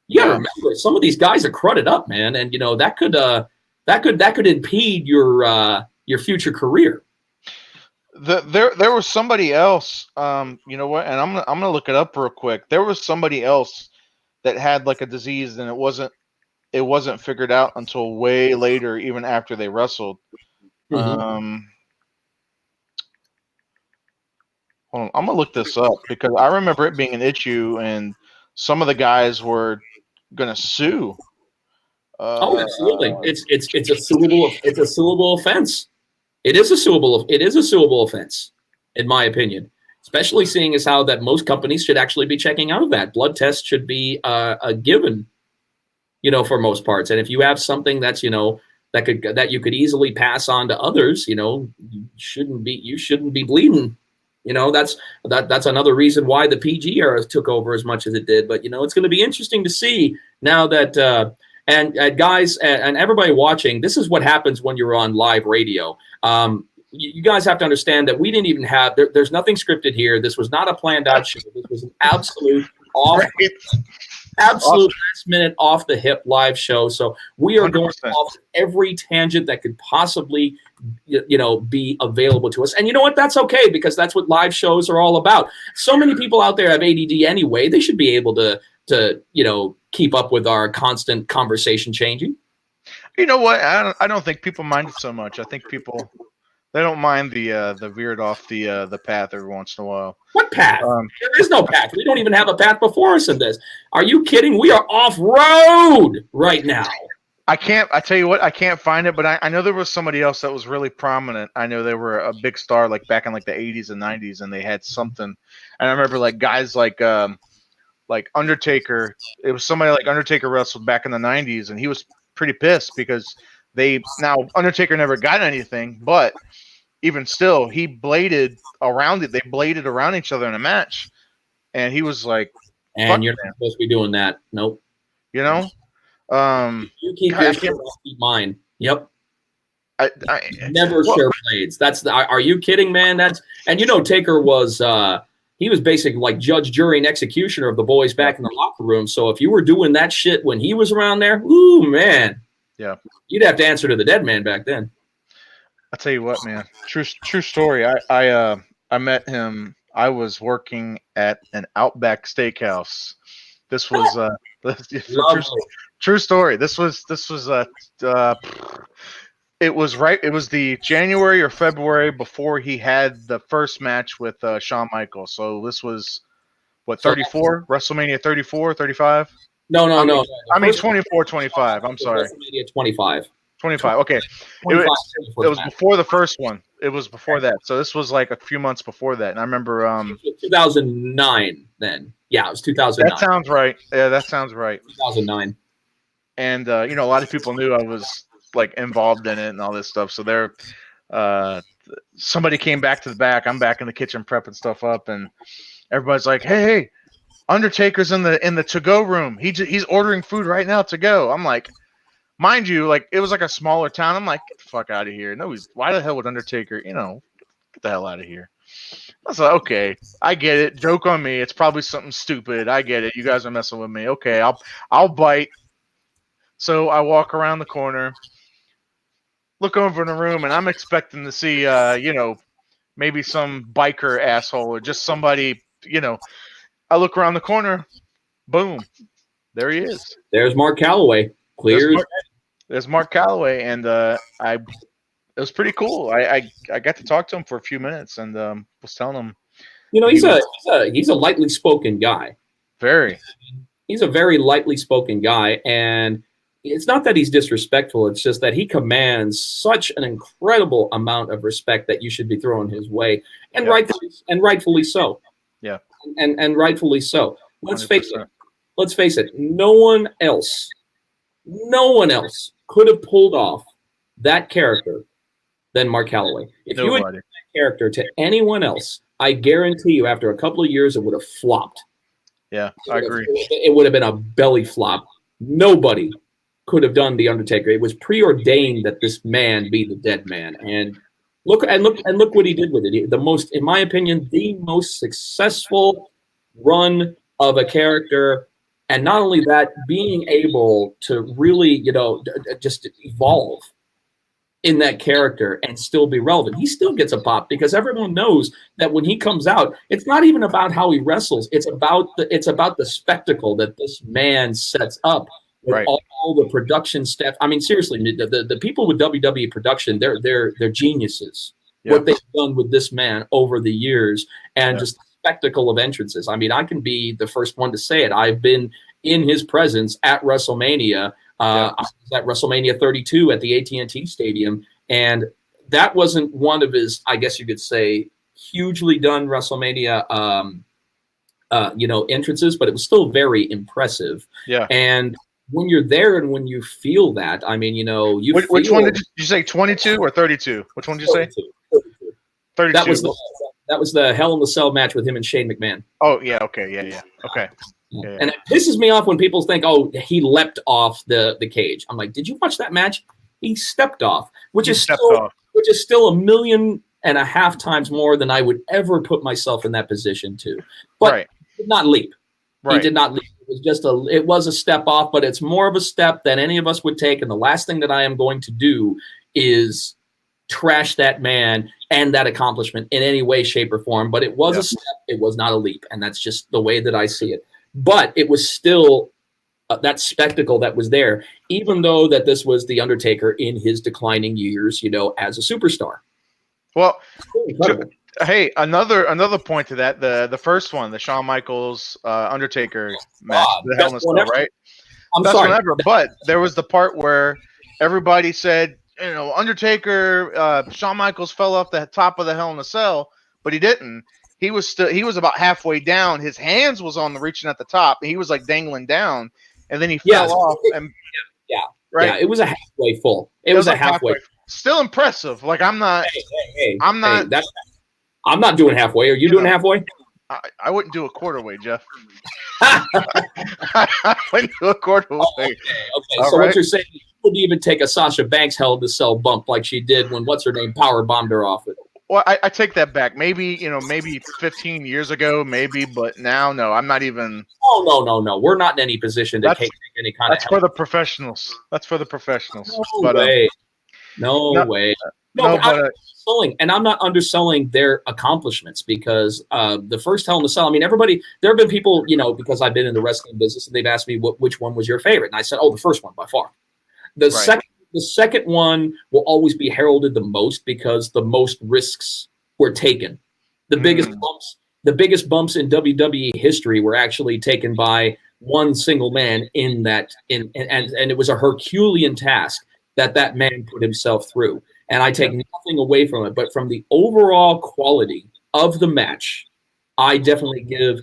you got to remember, some of these guys are crudted up, man, and that could impede your future career. There was somebody else, you know what? And I'm gonna look it up real quick. There was somebody else that had like a disease, and it wasn't figured out until way later, even after they wrestled. Mm-hmm. Hold on, I'm gonna look this up because I remember it being an issue, and some of the guys were gonna sue. Absolutely! It's a suable offense. It is a suable offense, in my opinion. Especially seeing as how that most companies should actually be checking out of that. Blood tests should be a given, for most parts. And if you have something that's that you could easily pass on to others, you shouldn't be bleeding. That's another reason why the PG era took over as much as it did. But it's going to be interesting to see now that and guys and everybody watching, this is what happens when you're on live radio. You guys have to understand that we didn't even have there's nothing scripted here. This was not a planned out show. This was an absolute last minute off the hip live show. So we are 100%. Going off every tangent that could possibly be available to us. And you know what? That's okay, because that's what live shows are all about. So many people out there have ADD anyway. They should be able to keep up with our constant conversation changing. You know what? I don't think people mind it so much. I think people, they don't mind the veered off the path every once in a while. What path? There is no path. We don't even have a path before us in this. Are you kidding? We are off road right now. I can't. I tell you what, I can't find it, but I know there was somebody else that was really prominent. I know they were a big star, like back in like the '80s and '90s, and they had something. And I remember like guys like Undertaker. It was somebody like Undertaker wrestled back in the '90s, and he was pretty pissed because they now Undertaker never got anything, but even still, he bladed around it. They bladed around each other in a match, and he was like, "Fuck, And you're not supposed to be doing that. Nope. you know." You keep God, your shit, I'll keep mine. Yep. I Never well, share blades. That's the. Are you kidding, man? That's and you know Taker was he was basically like judge, jury, and executioner of the boys back in the locker room. So if you were doing that shit when he was around there, ooh man, yeah. you'd have to answer to the dead man back then. I tell you what, man. True story. I met him. I was working at an Outback Steakhouse. This was true, Lovely. true story. This was uh it was right. It was the January or February before he had the first match with Shawn Michaels. So this was what So 34 WrestleMania 34, 35. no, no, I mean no. I The mean first 24, 25. I'm sorry. WrestleMania 25. 25. Okay. It, 25 it was was before the first one. It was before that. So this was like a few months before that. And I remember 2009 then. Yeah, it was that 2009. sounds right. Yeah, that sounds right. 2009. And a lot of people knew I was like involved in it and all this stuff. So there uh somebody came back to the back. I'm back in the kitchen prepping stuff up, and everybody's like, "Hey, Undertaker's in the to go room. He's ordering food right now to go." I'm like, mind you, like it was like a smaller town. I'm like, get the fuck out of here. No, why the hell would Undertaker, get the hell out of here. I was like, okay, I get it. Joke on me. It's probably something stupid. I get it. You guys are messing with me. Okay, I'll bite. So I walk around the corner, look over in the room, and I'm expecting to see maybe some biker asshole or just somebody, I look around the corner, boom, there he is. There's Mark Calloway. There's Clear. Mark, there's Mark Calloway, and it was pretty cool. I got to talk to him for a few minutes, and was telling him You know, he was he's a lightly spoken guy. very, He's a very lightly spoken guy, and it's not that he's disrespectful. It's just that he commands such an incredible amount of respect that you should be throwing his way, and yeah, rightfully so. yeah, And rightfully so. Let's face it. 100%. Let's face it. No one else could have pulled off that character than Mark Calloway. If you had Nobody. given that character to anyone else, I guarantee you, after a couple of years, it would have flopped. Yeah, I agree. It would have been a belly flop. Nobody could have done the Undertaker. It was preordained that this man be the dead man. And look what he did with it. The most, in my opinion, the most successful run of a character. And not only that, being able to really, just evolve in that character and still be relevant. He still gets a pop because everyone knows that when he comes out, it's not even about how he wrestles. It's about the spectacle that this man sets up with Right. all the production staff. I mean, seriously, the people with WWE production, they're geniuses. Yeah. What they've done with this man over the years and Yeah. just the spectacle of entrances. I mean, I can be the first one to say it. I've been in his presence at WrestleMania. I was at WrestleMania 32 at the AT&T Stadium, and that wasn't one of his, I guess you could say, hugely done WrestleMania, entrances, but it was still very impressive. Yeah. And when you're there and when you feel that, I mean, Which one did you say? 22 or 32? Which one did you say? 32. That was the Hell in the Cell match with him and Shane McMahon. Oh yeah. Okay. Yeah. Okay. Yeah. And it pisses me off when people think, "Oh, he leapt off the cage." I'm like, "Did you watch that match? He stepped off, which is still 1.5 million times more than I would ever put myself in that position to." But Right. he did not leap. Right. He did not leap. It was a step off, but it's more of a step than any of us would take. And the last thing that I am going to do is trash that man and that accomplishment in any way, shape, or form. But it was a step. It was not a leap, and that's just the way that I see it. But it was still that spectacle that was there, even though that this was the Undertaker in his declining years, as a superstar. Well, hey, another point to that, the first one, the Shawn Michaels Undertaker match, the Hell in a Cell, right? I'm best one sorry. ever. But there was the part where everybody said, Undertaker, Shawn Michaels fell off the top of the Hell in a Cell, but he didn't. He was about halfway down. His hands was on the reaching at the top. He was like dangling down, and then he Yes. fell off. And Yeah. right, Yeah. It was a halfway full. It it was was a like halfway. halfway. Still impressive. Like I'm not. I'm Hey, not. I'm not doing halfway. Are you doing halfway? I wouldn't do a quarter way, Jeff. I wouldn't do a quarter way. Okay. All So right. what you're saying, you wouldn't even take a Sasha Banks Hell in the Cell bump like she did when what's her name power bombed her off it. Well, I take that back. Maybe maybe 15 years ago, maybe, but now, no. I'm not even. Oh no. We're not in any position to take any kind of That's help. for the professionals. That's for the professionals. No way. No way. No, but I'm not underselling, and I'm not underselling their accomplishments because the first Hell in the Cell. I mean, everybody. There have been people, because I've been in the wrestling business, and they've asked me which one was your favorite, and I said, the first one by far. The second one will always be heralded the most because the most risks were taken. The biggest bumps in WWE history were actually taken by one single man and it was a Herculean task that man put himself through. And I take nothing away from it, but from the overall quality of the match, I definitely give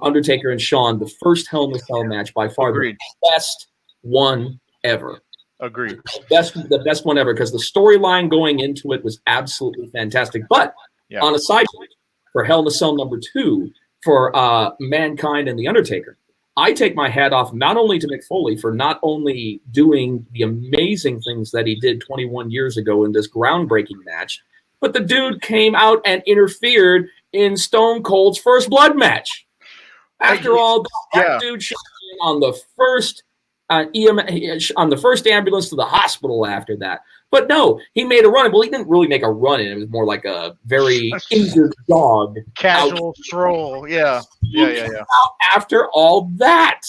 Undertaker and Shawn the first Hell in the Cell match by far the best one ever. Agreed. The best one ever because the storyline going into it was absolutely fantastic. But on a side note, for Hell in a Cell number 2 for Mankind and The Undertaker, I take my hat off not only to Mick Foley for not only doing the amazing things that he did 21 years ago in this groundbreaking match, but the dude came out and interfered in Stone Cold's First Blood match. After all, that dude shot on the first on the first ambulance to the hospital after that. But no, he made a run. Well, he didn't really make a run in. It was more like a very injured dog. Casual stroll. Yeah. After all that.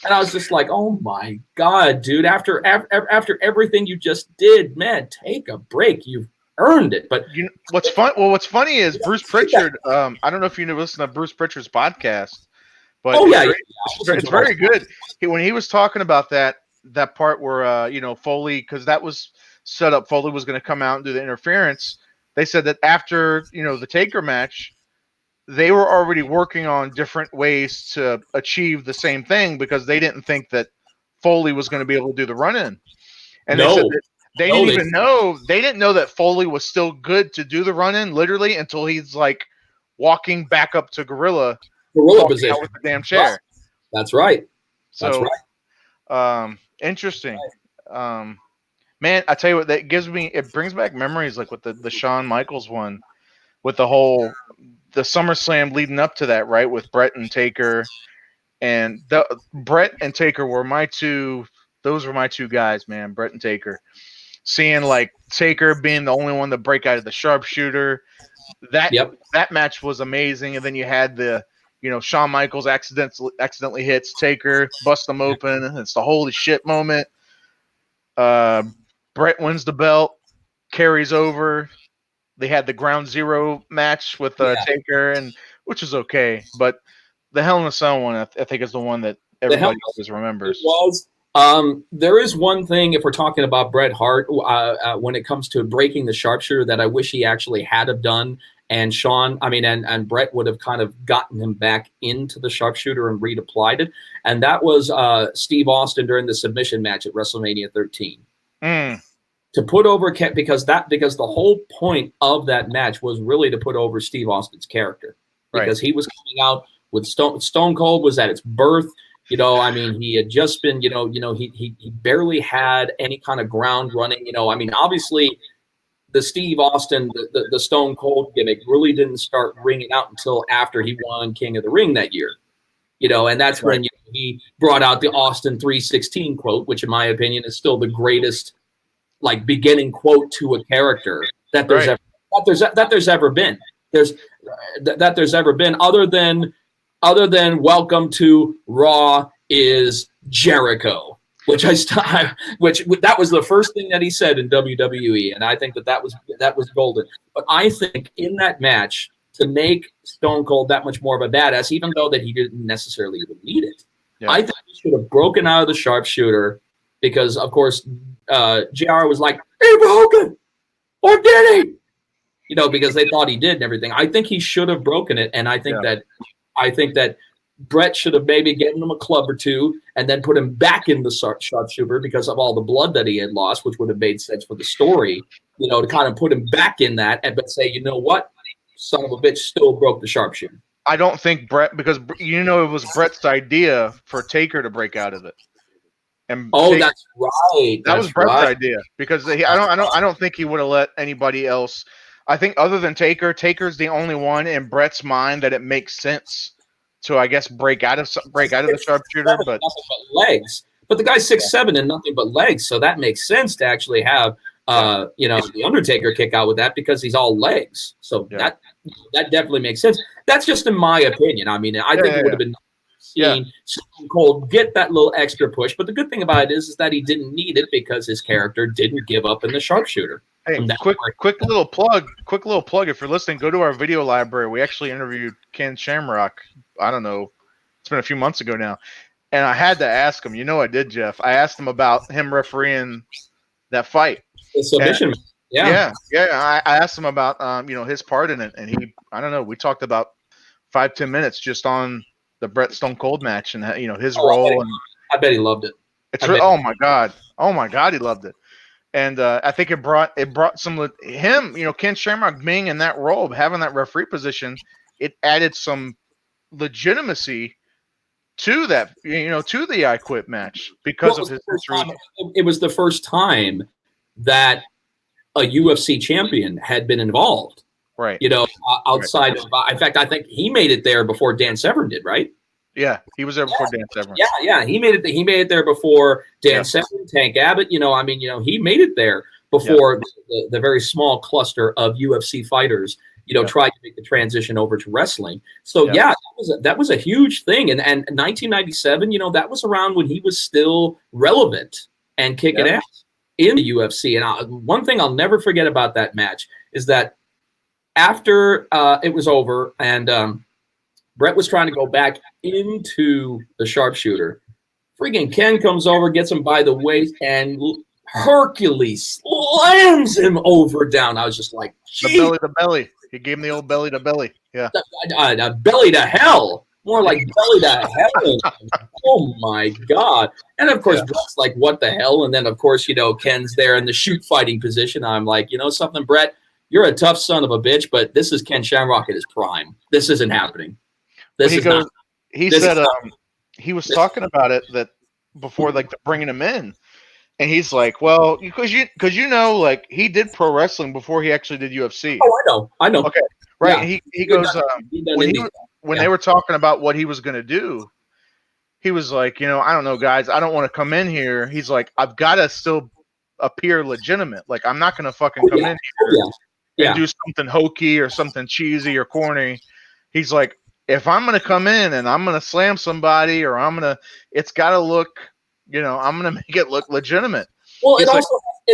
And I was just like, oh my God, dude, after everything you just did, man, take a break. You've earned it. But what's funny is Bruce Pritchard, I don't know if you listen to Bruce Pritchard's podcast. But it's very good. When he was talking about that part where Foley, because that was set up, Foley was going to come out and do the interference. They said that after the Taker match, they were already working on different ways to achieve the same thing because they didn't think that Foley was going to be able to do the run-in. And they said that they didn't even know. They didn't know that Foley was still good to do the run-in literally until he's like walking back up to Gorilla position with the damn chair. That's right. So, interesting. Man, I tell you what, it brings back memories like with the Shawn Michaels one, with the SummerSlam leading up to that, right? With Brett and Taker, and Brett and Taker were my two. Those were my two guys, man. Brett and Taker. Seeing like Taker being the only one to break out of the sharpshooter, that match was amazing. And then you had the Shawn Michaels accidentally hits Taker, busts them open. It's the holy shit moment. Brett wins the belt, carries over. They had the Ground Zero match with Taker, which is okay. But the Hell in a Cell one, I think, is the one that everybody always remembers. It was. There is one thing, if we're talking about Bret Hart, when it comes to breaking the sharpshooter, that I wish he actually had have done. And and Brett would have kind of gotten him back into the sharpshooter and reapplied it. And that was Steve Austin during the submission match at WrestleMania 13. To put over because the whole point of that match was really to put over Steve Austin's character, because he was coming out with Stone Cold was at its birth. He had just been, he barely had any kind of ground running. Obviously, the Steve Austin, the Stone Cold gimmick really didn't start ringing out until after he won King of the Ring that year. And that's when he brought out the Austin 3:16 quote, which in my opinion is still the greatest beginning quote to a character that there's ever been. There's ever been, other than welcome to Raw is Jericho, which that was the first thing that he said in WWE, and I think that was golden. But I think in that match, to make Stone Cold that much more of a badass, even though that he didn't necessarily even need it, Yeah. I think he should have broken out of the sharpshooter because, of course, JR was like, he broke it, or did he? You know, because they thought he did and everything. I think he should have broken it, and I think that Brett should have maybe given him a club or two and then put him back in the sharpshooter because of all the blood that he had lost, which would have made sense for the story, you know, to kind of put him back in that and but say, you know what, son of a bitch still broke the sharpshooter. I don't think Brett, because it was Brett's idea for Taker to break out of it. And That's right. That was Brett's idea because I don't think he would have let anybody else. I think other than Taker's the only one in Brett's mind that it makes sense to, I guess, break out of the sharpshooter. But nothing but legs. But the guy's 6'7" and nothing but legs, so that makes sense to actually have the Undertaker kick out with that because he's all legs. So that definitely makes sense. That's just in my opinion. I mean, I think it would have been seen Stone Cold get that little extra push. But the good thing about it is that he didn't need it because his character didn't give up in the sharpshooter. Hey, quick little plug. If you're listening, go to our video library. We actually interviewed Ken Shamrock. I don't know. It's been a few months ago now. And I had to ask him. You know I did, Jeff. I asked him about him refereeing that fight. The submission. I asked him about his part in it, and I don't know. We talked about 5-10 minutes just on the Brett Stone Cold match and his role. I bet he loved it. Oh my god, he loved it. And I think it brought some him, Ken Shamrock being in that role, having that referee position, it added some legitimacy to that, to the I Quit match because of his history. It was the first time that a UFC champion had been involved. Right. Outside of, in fact, I think he made it there before Dan Severn did, right? Yeah, he was there before Dan Severn. Yeah, he made it there before Dan Severn, Tank Abbott. He made it there before the very small cluster of UFC fighters, tried to make the transition over to wrestling. So that was a huge thing. And 1997, that was around when he was still relevant and kicking ass in the UFC. And one thing I'll never forget about that match is that after it was over and Brett was trying to go back into the sharpshooter, freaking Ken comes over, gets him by the waist, and Hercules slams him over down. I was just like, the belly. He gave him the old belly to belly. Yeah. Belly to hell. More like belly to hell. Oh, my God. And, of course, Brett's like, what the hell? And then, of course, Ken's there in the shoot fighting position. I'm like, something, Brett? You're a tough son of a bitch, but this is Ken Shamrock at his prime. This isn't happening. He said he was talking about it that before, like, bringing him in. And he's like, well, because like, he did pro wrestling before he actually did UFC. Oh, I know. Okay, right. Yeah. He goes, when they were talking about what he was going to do, he was like, I don't know, guys. I don't want to come in here. He's like, I've got to still appear legitimate. Like, I'm not going to fucking come in here and do something hokey or something cheesy or corny. He's like, if I'm going to come in and I'm going to slam somebody or it's got to look, I'm going to make it look legitimate. Well, it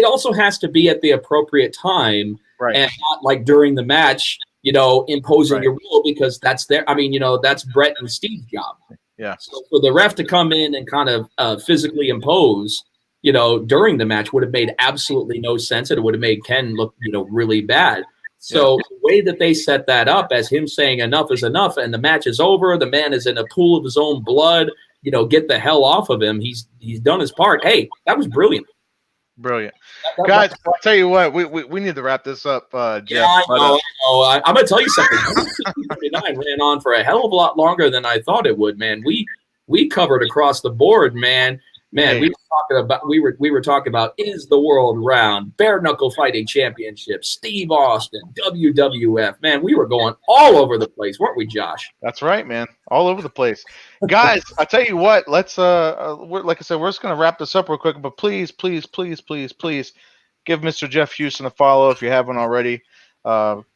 also has to be at the appropriate time, right? And not like during the match, imposing your will because that's that's Brett and Steve's job. Yeah. So for the ref to come in and kind of physically impose, during the match would have made absolutely no sense. And it would have made Ken look, really bad. So the way that they set that up as him saying enough is enough and the match is over, the man is in a pool of his own blood, get the hell off of him. He's done his part. Hey, that was brilliant. Brilliant. Guys, I'll tell you what, we need to wrap this up, Jeff. Yeah, I know. I'm going to tell you something. 39 ran on for a hell of a lot longer than I thought it would, man. We covered across the board, man. Man, we were talking about is the world round, bare knuckle fighting championship, Steve Austin, WWF. Man, we were going all over the place, weren't we, Josh? That's right, man. All over the place. Guys, I tell you what, let's like I said, we're just gonna wrap this up real quick, but please give Mr. Jeff Houston a follow if you haven't already.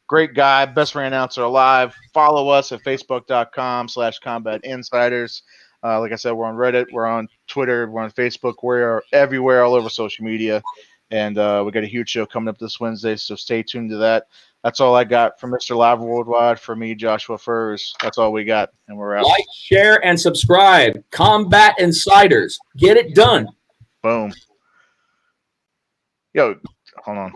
Great guy, best ring announcer alive. Follow us at facebook.com/Combat Insiders. Like I said, we're on Reddit, we're on Twitter, we're on Facebook, we're everywhere, all over social media. And we got a huge show coming up this Wednesday, so stay tuned to that. That's all I got from Mr. Live Worldwide. For me, Joshua Furs. That's all we got, and we're out. Like, share, and subscribe. Combat Insiders. Get it done. Boom. Yo, hold on.